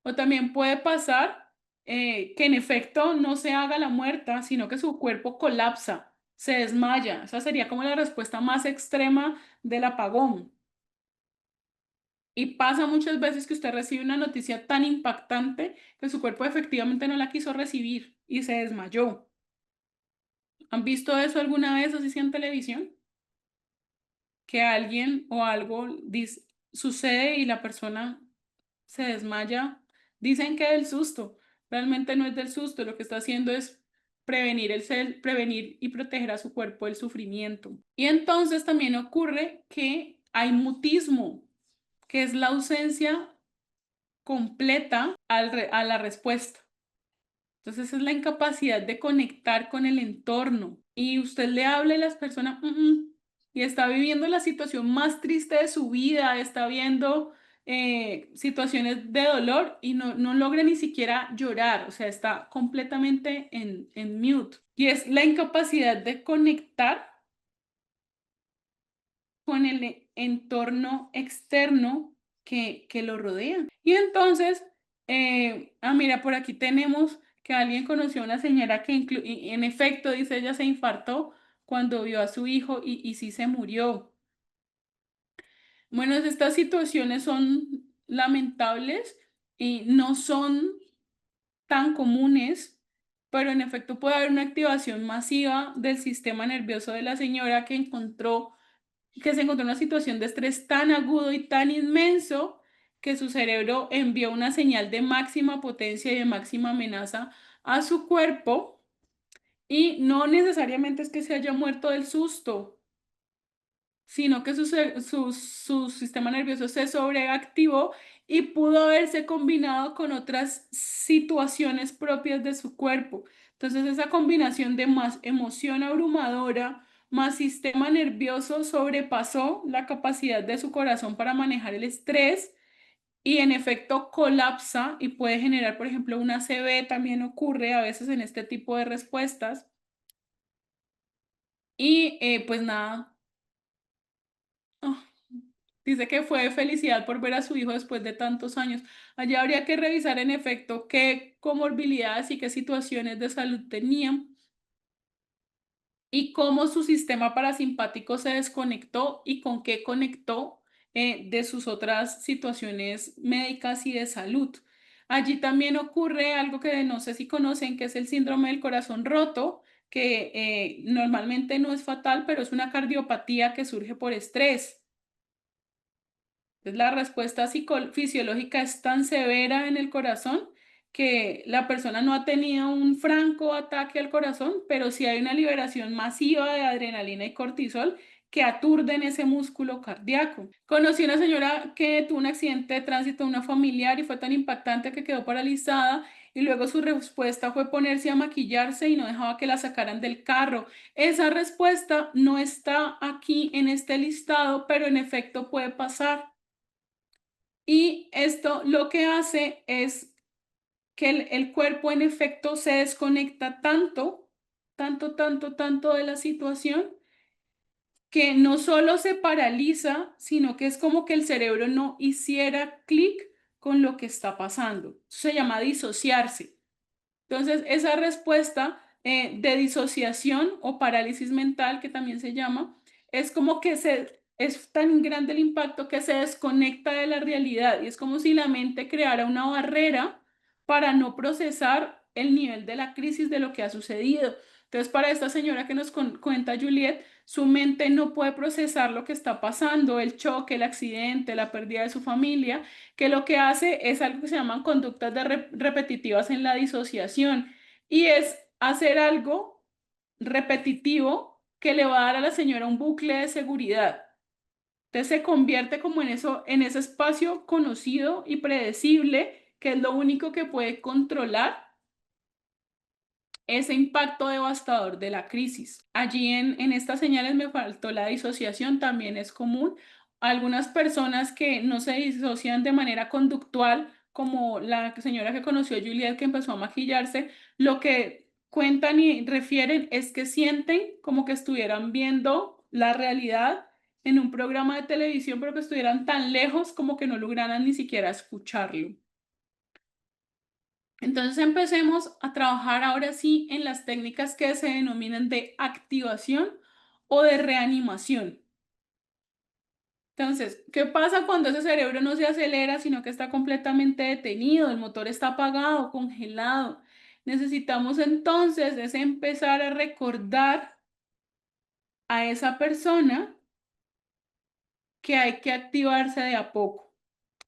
O también puede pasar que en efecto no se haga la muerta, sino que su cuerpo colapsa, se desmaya. Esa sería como la respuesta más extrema del apagón. Y pasa muchas veces que usted recibe una noticia tan impactante que su cuerpo efectivamente no la quiso recibir y se desmayó. ¿Han visto eso alguna vez así sea en televisión? Que alguien o algo sucede y la persona se desmaya. Dicen que del susto. Realmente no es del susto. Lo que está haciendo es prevenir y proteger a su cuerpo del sufrimiento. Y entonces también ocurre que hay mutismo, que es la ausencia completa a la respuesta. Entonces es la incapacidad de conectar con el entorno y usted le habla y las personas, y está viviendo la situación más triste de su vida, está viendo situaciones de dolor y no logra ni siquiera llorar, o sea, está completamente en mute. Y es la incapacidad de conectar con el entorno externo que lo rodea. Y entonces, mira, por aquí tenemos que alguien conoció a una señora que y en efecto, dice ella, se infartó cuando vio a su hijo y sí se murió. Bueno, estas situaciones son lamentables y no son tan comunes, pero en efecto puede haber una activación masiva del sistema nervioso de la señora que se encontró en una situación de estrés tan agudo y tan inmenso que su cerebro envió una señal de máxima potencia y de máxima amenaza a su cuerpo y no necesariamente es que se haya muerto del susto, sino que su sistema nervioso se sobreactivó y pudo haberse combinado con otras situaciones propias de su cuerpo. Entonces, esa combinación de más emoción abrumadora, más sistema nervioso, sobrepasó la capacidad de su corazón para manejar el estrés y en efecto colapsa y puede generar, por ejemplo, una ACV, también ocurre a veces en este tipo de respuestas. Y pues nada. Ah, dice que fue de felicidad por ver a su hijo después de tantos años. Allá habría que revisar en efecto qué comorbilidades y qué situaciones de salud tenían y cómo su sistema parasimpático se desconectó y con qué conectó de sus otras situaciones médicas y de salud. Allí también ocurre algo que no sé si conocen, que es el síndrome del corazón roto, que normalmente no es fatal, pero es una cardiopatía que surge por estrés. Entonces, la respuesta fisiológica es tan severa en el corazón que la persona no ha tenido un franco ataque al corazón, pero sí hay una liberación masiva de adrenalina y cortisol que aturden ese músculo cardíaco. Conocí una señora que tuvo un accidente de tránsito, una familiar, y fue tan impactante que quedó paralizada y luego su respuesta fue ponerse a maquillarse y no dejaba que la sacaran del carro. Esa respuesta no está aquí en este listado, pero en efecto puede pasar. Y esto lo que hace es que el cuerpo en efecto se desconecta tanto de la situación que no solo se paraliza, sino que es como que el cerebro no hiciera clic con lo que está pasando. Se llama disociarse. Entonces, esa respuesta de disociación o parálisis mental, que también se llama, es como que es tan grande el impacto que se desconecta de la realidad y es como si la mente creara una barrera para no procesar el nivel de la crisis de lo que ha sucedido. Entonces, para esta señora que nos cuenta Juliet, su mente no puede procesar lo que está pasando, el choque, el accidente, la pérdida de su familia, que lo que hace es algo que se llaman conductas repetitivas en la disociación y es hacer algo repetitivo que le va a dar a la señora un bucle de seguridad. Entonces se convierte como en eso, en ese espacio conocido y predecible, que es lo único que puede controlar ese impacto devastador de la crisis. Allí en estas señales me faltó la disociación, también es común. Algunas personas que no se disocian de manera conductual, como la señora que conoció a Juliet que empezó a maquillarse, lo que cuentan y refieren es que sienten como que estuvieran viendo la realidad en un programa de televisión, pero que estuvieran tan lejos como que no lograran ni siquiera escucarlo. Entonces empecemos a trabajar ahora sí en las técnicas que se denominan de activación o de reanimación. Entonces, ¿qué pasa cuando ese cerebro no se acelera, sino que está completamente detenido? El motor está apagado, congelado. Necesitamos entonces es empezar a recordar a esa persona que hay que activarse de a poco.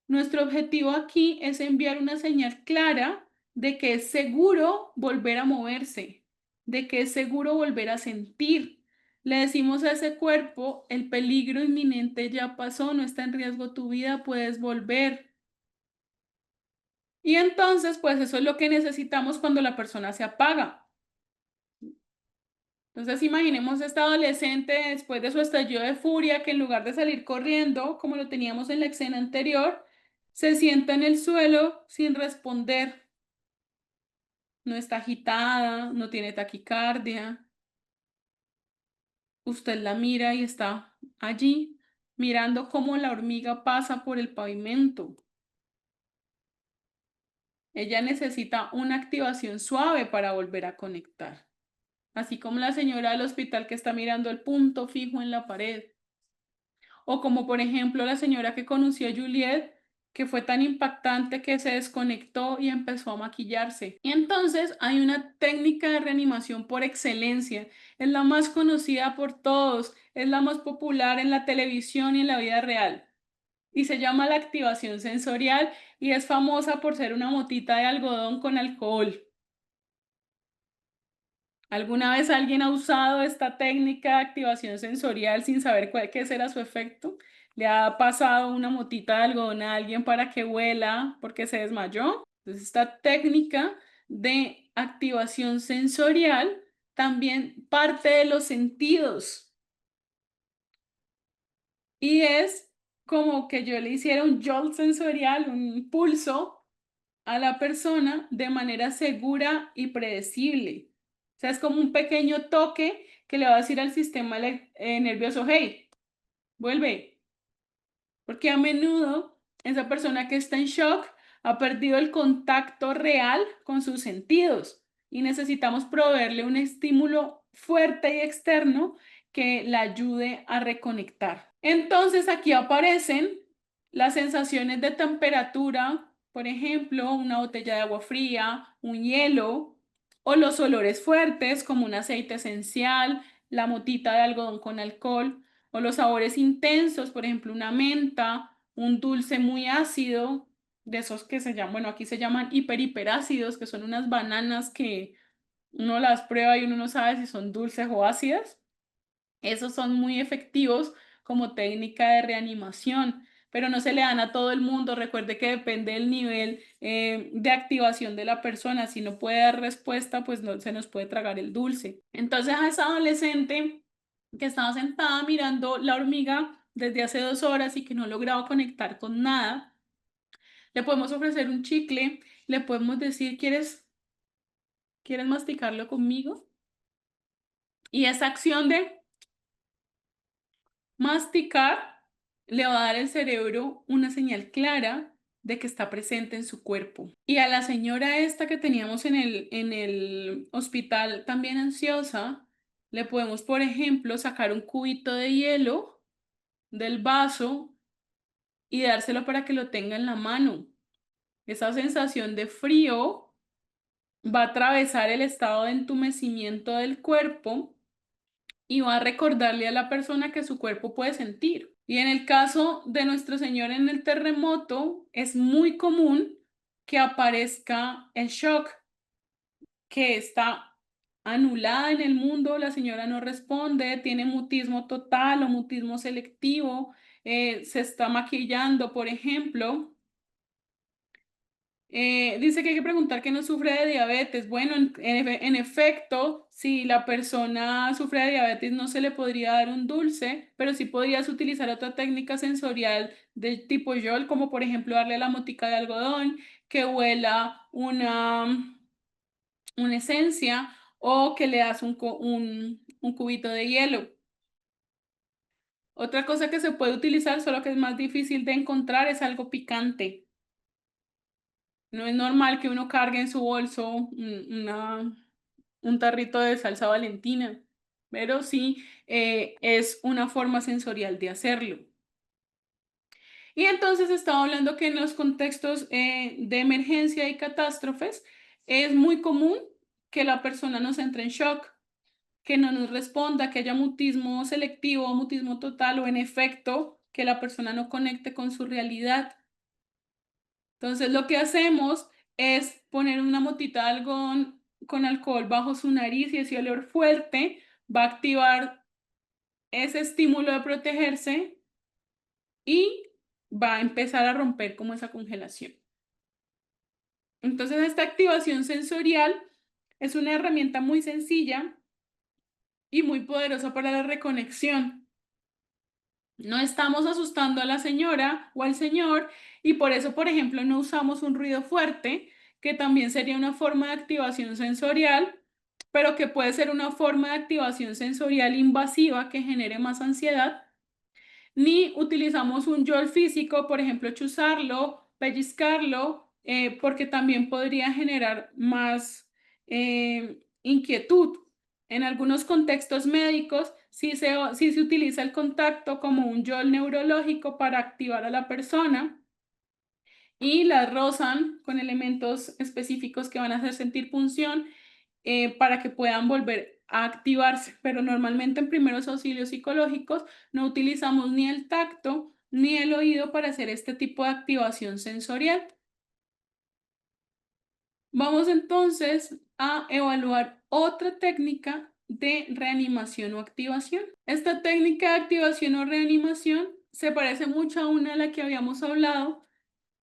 Nuestro objetivo aquí es enviar una señal clara de que es seguro volver a moverse, de que es seguro volver a sentir. Le decimos a ese cuerpo, el peligro inminente ya pasó, no está en riesgo tu vida, puedes volver. Y entonces, pues eso es lo que necesitamos cuando la persona se apaga. Entonces imaginemos esta adolescente después de su estallido de furia que en lugar de salir corriendo, como lo teníamos en la escena anterior, se sienta en el suelo sin responder. No está agitada, no tiene taquicardia. Usted la mira y está allí mirando cómo la hormiga pasa por el pavimento. Ella necesita una activación suave para volver a conectar, así como la señora del hospital que está mirando el punto fijo en la pared. O como por ejemplo la señora que conoció a Juliet, que fue tan impactante que se desconectó y empezó a maquillarse. Y entonces hay una técnica de reanimación por excelencia. Es la más conocida por todos, es la más popular en la televisión y en la vida real. Y se llama la activación sensorial y es famosa por ser una motita de algodón con alcohol. ¿Alguna vez alguien ha usado esta técnica de activación sensorial sin saber qué será su efecto? ¿Le ha pasado una motita de algodón a alguien para que huela porque se desmayó? Entonces, esta técnica de activación sensorial también parte de los sentidos y es como que yo le hiciera un jolt sensorial, un impulso a la persona de manera segura y predecible. O sea, es como un pequeño toque que le va a decir al sistema nervioso, hey, vuelve, porque a menudo esa persona que está en shock ha perdido el contacto real con sus sentidos y necesitamos proveerle un estímulo fuerte y externo que la ayude a reconectar. Entonces aquí aparecen las sensaciones de temperatura, por ejemplo, una botella de agua fría, un hielo, o los olores fuertes como un aceite esencial, la motita de algodón con alcohol, o los sabores intensos, por ejemplo, una menta, un dulce muy ácido, de esos que se llaman, bueno, aquí se llaman hiperácidos, que son unas bananas que uno las prueba y uno no sabe si son dulces o ácidas. Esos son muy efectivos como técnica de reanimación, pero no se le dan a todo el mundo. Recuerde que depende del nivel de activación de la persona. Si no puede dar respuesta, pues no se nos puede tragar el dulce. Entonces a esa adolescente que estaba sentada mirando la hormiga desde hace 2 horas y que no lograba conectar con nada, le podemos ofrecer un chicle, le podemos decir, ¿quieres masticarlo conmigo? Y esa acción de masticar le va a dar al cerebro una señal clara de que está presente en su cuerpo. Y a la señora esta que teníamos en el hospital también ansiosa, le podemos, por ejemplo, sacar un cubito de hielo del vaso y dárselo para que lo tenga en la mano. Esa sensación de frío va a atravesar el estado de entumecimiento del cuerpo y va a recordarle a la persona que su cuerpo puede sentir. Y en el caso de Nuestro Señor en el terremoto, es muy común que aparezca el shock, que está anulada en el mundo, la señora no responde, tiene mutismo total o mutismo selectivo, se está maquillando, por ejemplo. Dice que hay que preguntar que no sufre de diabetes. Bueno, en efecto, si la persona sufre de diabetes no se le podría dar un dulce, pero sí podrías utilizar otra técnica sensorial del tipo YOL, como por ejemplo darle la motica de algodón, que huela una esencia o que le das un cubito de hielo. Otra cosa que se puede utilizar, solo que es más difícil de encontrar, es algo picante. No es normal que uno cargue en su bolso un tarrito de salsa Valentina, pero sí es una forma sensorial de hacerlo. Y entonces estaba hablando que en los contextos de emergencia y catástrofes es muy común que la persona nos entre en shock, que no nos responda, que haya mutismo selectivo, mutismo total o en efecto que la persona no conecte con su realidad. Entonces lo que hacemos es poner una motita de algodón con alcohol bajo su nariz y ese olor fuerte va a activar ese estímulo de protegerse y va a empezar a romper como esa congelación. Entonces esta activación sensorial es una herramienta muy sencilla y muy poderosa para la reconexión. No estamos asustando a la señora o al señor y por eso, por ejemplo, no usamos un ruido fuerte, que también sería una forma de activación sensorial, pero que puede ser una forma de activación sensorial invasiva que genere más ansiedad. Ni utilizamos un yol físico, por ejemplo, chuzarlo, pellizcarlo, porque también podría generar más inquietud. En algunos contextos médicos sí se utiliza el contacto como un yol neurológico para activar a la persona y la rozan con elementos específicos que van a hacer sentir punción para que puedan volver a activarse. Pero normalmente en primeros auxilios psicológicos no utilizamos ni el tacto ni el oído para hacer este tipo de activación sensorial. Vamos entonces a evaluar otra técnica de reanimación o activación. Esta técnica de activación o reanimación se parece mucho a una de la que habíamos hablado,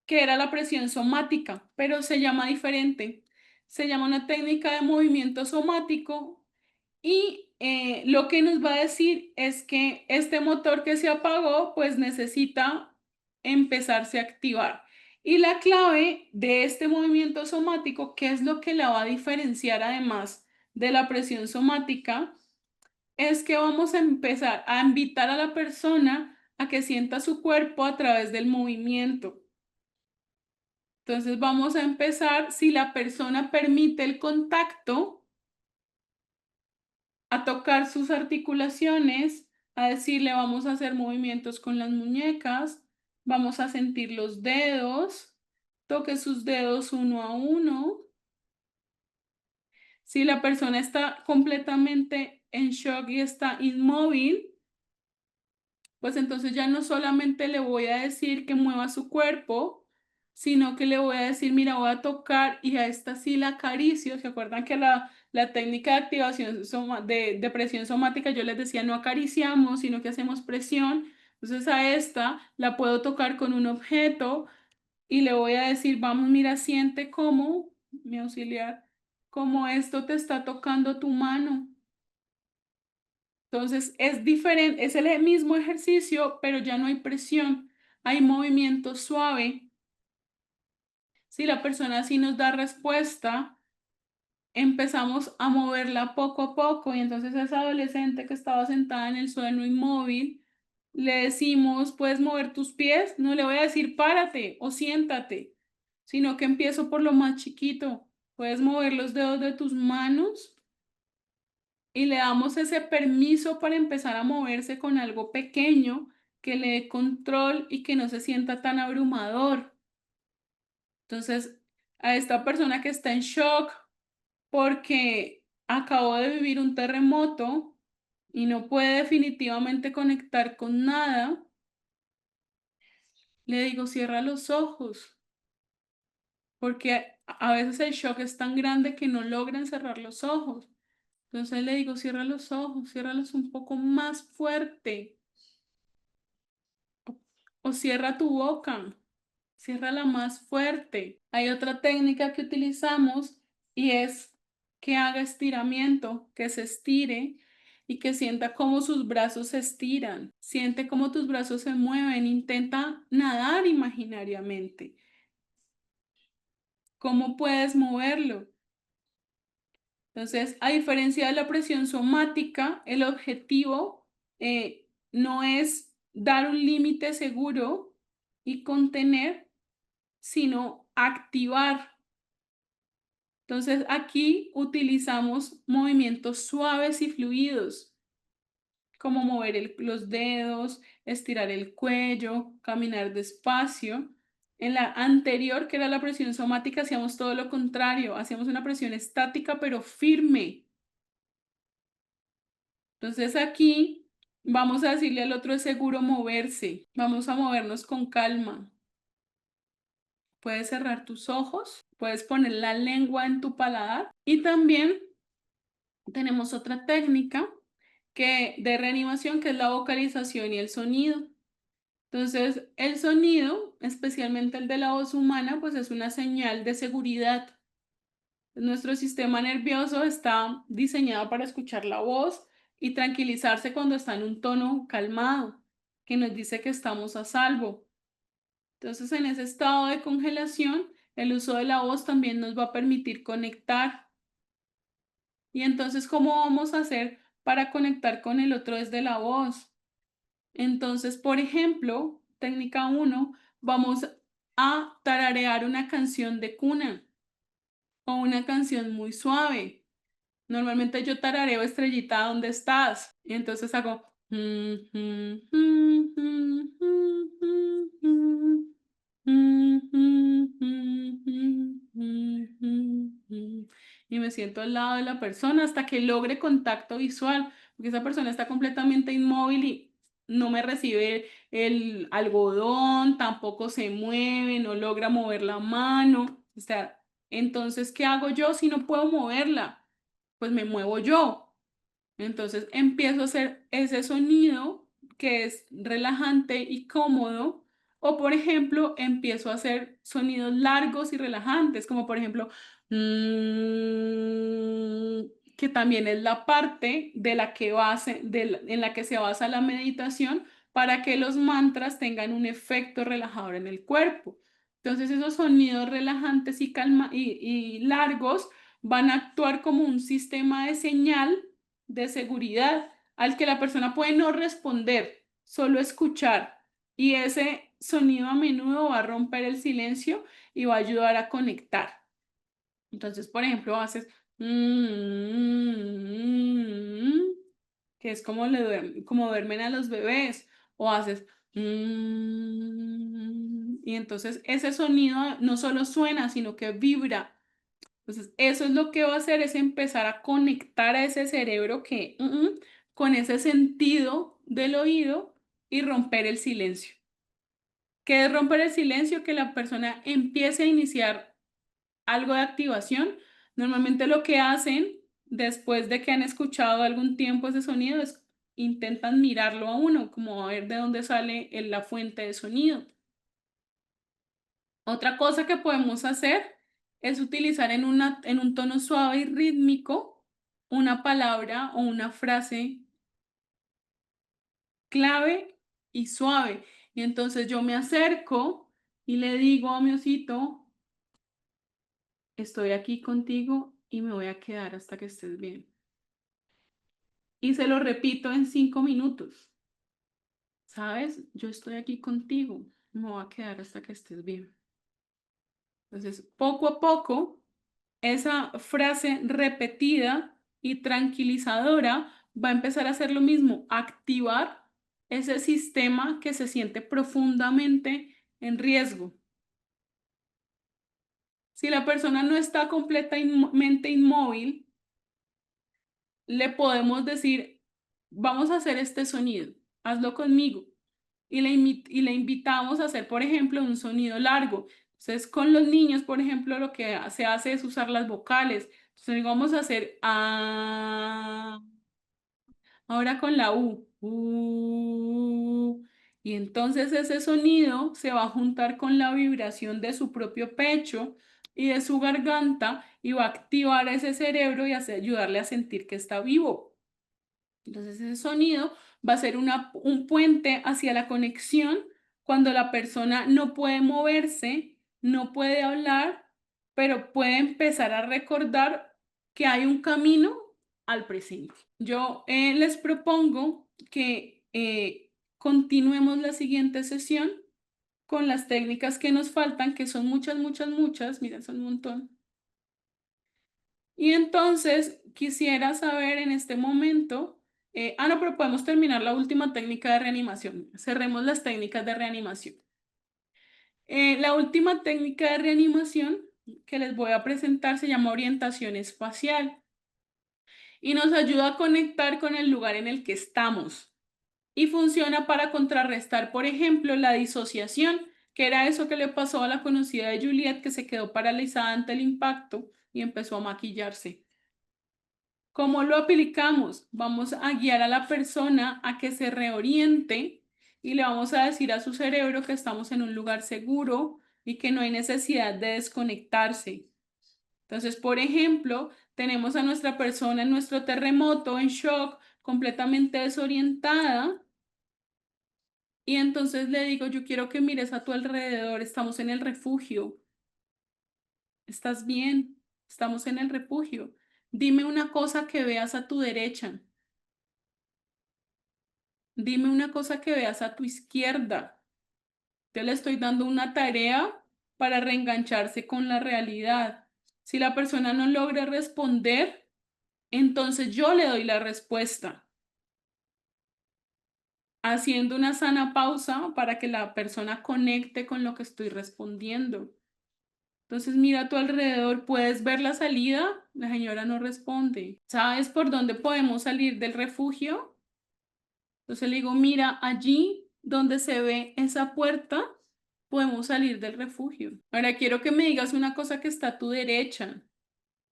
que era la presión somática, pero se llama diferente. Se llama una técnica de movimiento somático y lo que nos va a decir es que este motor que se apagó, pues necesita empezarse a activar. Y la clave de este movimiento somático, ¿qué es lo que la va a diferenciar además de la presión somática? Es que vamos a empezar a invitar a la persona a que sienta su cuerpo a través del movimiento. Entonces vamos a empezar, si la persona permite el contacto, a tocar sus articulaciones, a decirle vamos a hacer movimientos con las muñecas, vamos a sentir los dedos, toque sus dedos uno a uno. Si la persona está completamente en shock y está inmóvil, pues entonces ya no solamente le voy a decir que mueva su cuerpo, sino que le voy a decir, mira, voy a tocar y a esta sí la acaricio. ¿Se acuerdan que la técnica de activación de presión somática yo les decía no acariciamos, sino que hacemos presión? Entonces a esta la puedo tocar con un objeto y le voy a decir, vamos, mira, siente cómo, mi auxiliar, cómo esto te está tocando tu mano. Entonces es diferente, es el mismo ejercicio, pero ya no hay presión, hay movimiento suave. Si la persona sí nos da respuesta, empezamos a moverla poco a poco y entonces esa adolescente que estaba sentada en el suelo inmóvil, le decimos, ¿puedes mover tus pies? No le voy a decir párate o siéntate, sino que empiezo por lo más chiquito. Puedes mover los dedos de tus manos y le damos ese permiso para empezar a moverse con algo pequeño que le dé control y que no se sienta tan abrumador. Entonces, a esta persona que está en shock porque acabó de vivir un terremoto y no puede definitivamente conectar con nada, le digo, cierra los ojos, porque a veces el shock es tan grande que no logran cerrar los ojos. Entonces le digo, cierra los ojos, ciérralos un poco más fuerte. O cierra tu boca, ciérrala más fuerte. Hay otra técnica que utilizamos y es que haga estiramiento, que se estire y que sienta cómo sus brazos se estiran. Siente cómo tus brazos se mueven. Intenta nadar imaginariamente. ¿Cómo puedes moverlo? Entonces, a diferencia de la presión somática, el objetivo no es dar un límite seguro y contener, sino activar. Entonces aquí utilizamos movimientos suaves y fluidos, como mover los dedos, estirar el cuello, caminar despacio. En la anterior, que era la presión somática, hacíamos todo lo contrario, hacíamos una presión estática pero firme. Entonces aquí vamos a decirle al otro es seguro moverse, vamos a movernos con calma. Puedes cerrar tus ojos, puedes poner la lengua en tu paladar y también tenemos otra técnica de reanimación que es la vocalización y el sonido. Entonces, el sonido, especialmente el de la voz humana, pues es una señal de seguridad. Nuestro sistema nervioso está diseñado para escuchar la voz y tranquilizarse cuando está en un tono calmado, que nos dice que estamos a salvo. Entonces, en ese estado de congelación, el uso de la voz también nos va a permitir conectar. Y entonces, ¿cómo vamos a hacer para conectar con el otro desde la voz? Entonces, por ejemplo, técnica uno, vamos a tararear una canción de cuna o una canción muy suave. Normalmente yo tarareo Estrellita, ¿dónde estás? Y entonces hago y me siento al lado de la persona hasta que logre contacto visual, porque esa persona está completamente inmóvil y no me recibe el algodón, tampoco se mueve, no logra mover la mano. O sea, entonces, ¿qué hago yo si no puedo moverla? Pues me muevo yo. Entonces empiezo a hacer ese sonido que es relajante y cómodo. O por ejemplo, empiezo a hacer sonidos largos y relajantes, como por ejemplo, mm, que también es la parte de la que en la que se basa la meditación para que los mantras tengan un efecto relajador en el cuerpo. Entonces esos sonidos relajantes y largos van a actuar como un sistema de señal de seguridad al que la persona puede no responder, solo escuchar. Y ese sonido a menudo va a romper el silencio y va a ayudar a conectar. Entonces, por ejemplo, haces que es como, como duermen a los bebés, o haces y entonces ese sonido no solo suena, sino que vibra. Entonces, eso es lo que va a hacer, es empezar a conectar a ese cerebro con ese sentido del oído y romper el silencio. ¿Qué es romper el silencio? Que la persona empiece a iniciar algo de activación. Normalmente lo que hacen después de que han escuchado algún tiempo ese sonido es intentan mirarlo a uno, como a ver de dónde sale la fuente de sonido. Otra cosa que podemos hacer es utilizar en un tono suave y rítmico una palabra o una frase clave y suave. Y entonces yo me acerco y le digo a mi osito, estoy aquí contigo y me voy a quedar hasta que estés bien. Y se lo repito en 5 minutos. ¿Sabes? Yo estoy aquí contigo, me voy a quedar hasta que estés bien. Entonces, poco a poco, esa frase repetida y tranquilizadora va a empezar a hacer lo mismo, activar ese sistema que se siente profundamente en riesgo. Si la persona no está completamente inmóvil, le podemos decir, vamos a hacer este sonido, hazlo conmigo. Y le invitamos a hacer, por ejemplo, un sonido largo. Entonces, con los niños, por ejemplo, lo que se hace es usar las vocales. Entonces, vamos a hacer A, ahora con la U. Y entonces ese sonido se va a juntar con la vibración de su propio pecho y de su garganta y va a activar ese cerebro y ayudarle a sentir que está vivo. Entonces ese sonido va a ser un puente hacia la conexión cuando la persona no puede moverse, no puede hablar, pero puede empezar a recordar que hay un camino al presente. Yo les propongo que continuemos la siguiente sesión con las técnicas que nos faltan, que son muchas, muchas, muchas, miren, son un montón. Y entonces quisiera saber en este momento, no, pero podemos terminar la última técnica de reanimación. Cerremos las técnicas de reanimación. La última técnica de reanimación que les voy a presentar se llama orientación espacial y nos ayuda a conectar con el lugar en el que estamos y funciona para contrarrestar, por ejemplo, la disociación, que era eso que le pasó a la conocida de Juliet, que se quedó paralizada ante el impacto y empezó a maquillarse. ¿Cómo lo aplicamos? Vamos a guiar a la persona a que se reoriente y le vamos a decir a su cerebro que estamos en un lugar seguro y que no hay necesidad de desconectarse. Entonces, por ejemplo, tenemos a nuestra persona en nuestro terremoto en shock, completamente desorientada. Y entonces le digo, yo quiero que mires a tu alrededor, estamos en el refugio, estás bien, estamos en el refugio. Dime una cosa que veas a tu derecha, dime una cosa que veas a tu izquierda. Te le estoy dando una tarea para reengancharse con la realidad. Si la persona no logra responder, entonces yo le doy la respuesta, haciendo una sana pausa para que la persona conecte con lo que estoy respondiendo. Entonces mira a tu alrededor, ¿puedes ver la salida? La señora no responde. ¿Sabes por dónde podemos salir del refugio? Entonces le digo, mira, allí donde se ve esa puerta, podemos salir del refugio. Ahora quiero que me digas una cosa que está a tu derecha.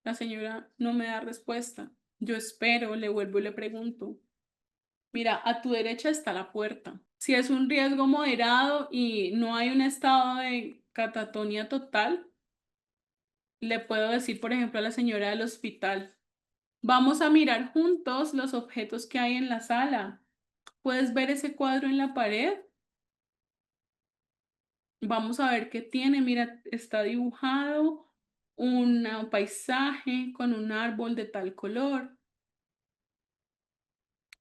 La señora no me da respuesta. Yo espero, le vuelvo y le pregunto. Mira, a tu derecha está la puerta. Si es un riesgo moderado y no hay un estado de catatonia total, le puedo decir, por ejemplo, a la señora del hospital, vamos a mirar juntos los objetos que hay en la sala. ¿Puedes ver ese cuadro en la pared? Vamos a ver qué tiene. Mira, está dibujado un paisaje con un árbol de tal color.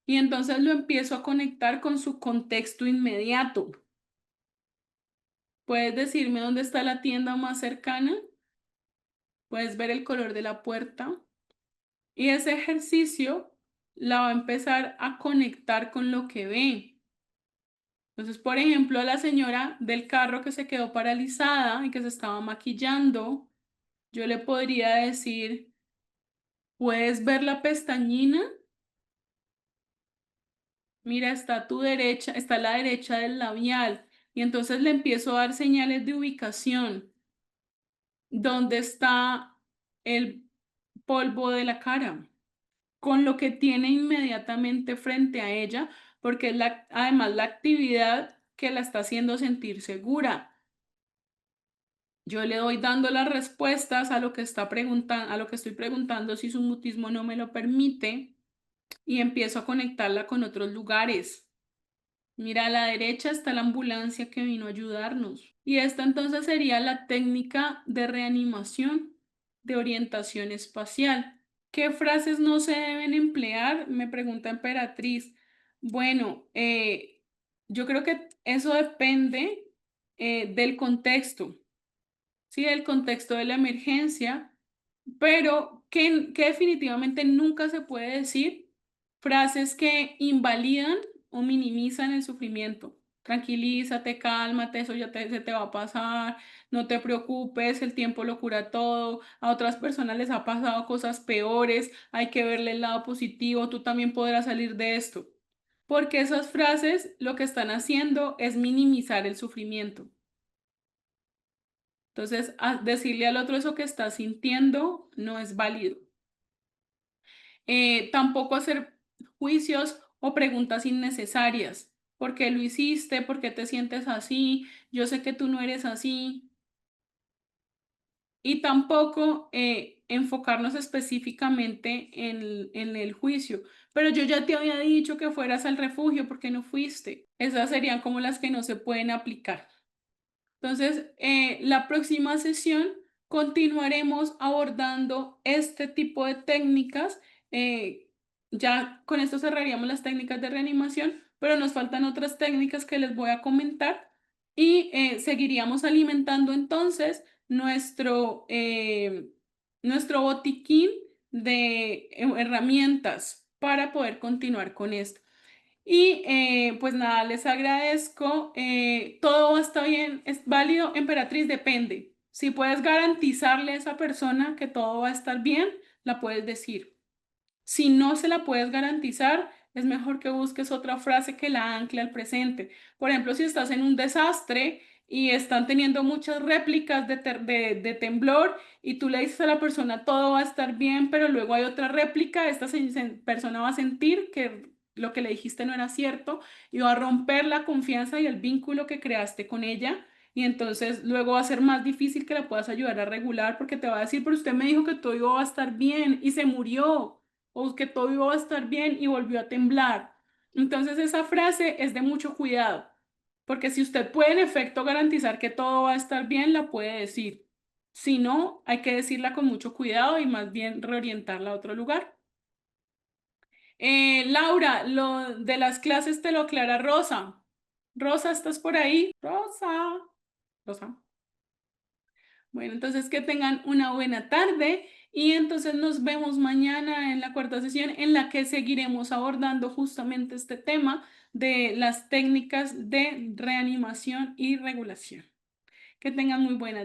Y entonces lo empiezo a conectar con su contexto inmediato. ¿Puedes decirme dónde está la tienda más cercana? ¿Puedes ver el color de la puerta? Y ese ejercicio la va a empezar a conectar con lo que ve. Entonces, por ejemplo, a la señora del carro que se quedó paralizada y que se estaba maquillando, yo le podría decir, ¿puedes ver la pestañina? Mira, está a tu derecha, está a la derecha del labial. Y entonces le empiezo a dar señales de ubicación. ¿Dónde está el polvo de la cara? Con lo que tiene inmediatamente frente a ella, porque es además la actividad que la está haciendo sentir segura. Yo le doy dando las respuestas a lo que está preguntando, a lo que estoy preguntando si su mutismo no me lo permite y empiezo a conectarla con otros lugares. Mira, a la derecha está la ambulancia que vino a ayudarnos. Y esta entonces sería la técnica de reanimación de orientación espacial. ¿Qué frases no se deben emplear? Me pregunta Emperatriz. Bueno, yo creo que eso depende del contexto, ¿sí? Del contexto de la emergencia, pero que definitivamente nunca se puede decir frases que invalidan o minimizan el sufrimiento. Tranquilízate, cálmate, eso ya se te va a pasar, no te preocupes, el tiempo lo cura todo, a otras personas les ha pasado cosas peores, hay que verle el lado positivo, tú también podrás salir de esto. Porque esas frases lo que están haciendo es minimizar el sufrimiento. Entonces, decirle al otro eso que está sintiendo no es válido. Tampoco hacer juicios o preguntas innecesarias. ¿Por qué lo hiciste? ¿Por qué te sientes así? Yo sé que tú no eres así. Y tampoco enfocarnos específicamente en el juicio. Pero yo ya te había dicho que fueras al refugio, ¿por qué no fuiste? Esas serían como las que no se pueden aplicar. Entonces, la próxima sesión continuaremos abordando este tipo de técnicas. Ya con esto cerraríamos las técnicas de reanimación, pero nos faltan otras técnicas que les voy a comentar y seguiríamos alimentando entonces nuestro botiquín de herramientas para poder continuar con esto. Y pues nada, les agradezco. Todo está bien, es válido, Emperatriz, depende. Si puedes garantizarle a esa persona que todo va a estar bien, la puedes decir. Si no se la puedes garantizar, es mejor que busques otra frase que la ancle al presente. Por ejemplo, si estás en un desastre y están teniendo muchas réplicas de temblor y tú le dices a la persona todo va a estar bien, pero luego hay otra réplica, esta persona va a sentir que lo que le dijiste no era cierto y va a romper la confianza y el vínculo que creaste con ella. Y entonces luego va a ser más difícil que la puedas ayudar a regular porque te va a decir, pero usted me dijo que todo iba a estar bien y se murió o que todo iba a estar bien y volvió a temblar. Entonces esa frase es de mucho cuidado, porque si usted puede en efecto garantizar que todo va a estar bien, la puede decir. Si no, hay que decirla con mucho cuidado y más bien reorientarla a otro lugar. Laura, lo de las clases te lo aclara Rosa. Rosa, ¿estás por ahí? Rosa. Rosa. Bueno, entonces que tengan una buena tarde y entonces nos vemos mañana en la cuarta sesión en la que seguiremos abordando justamente este tema de las técnicas de reanimación y regulación. Que tengan muy buena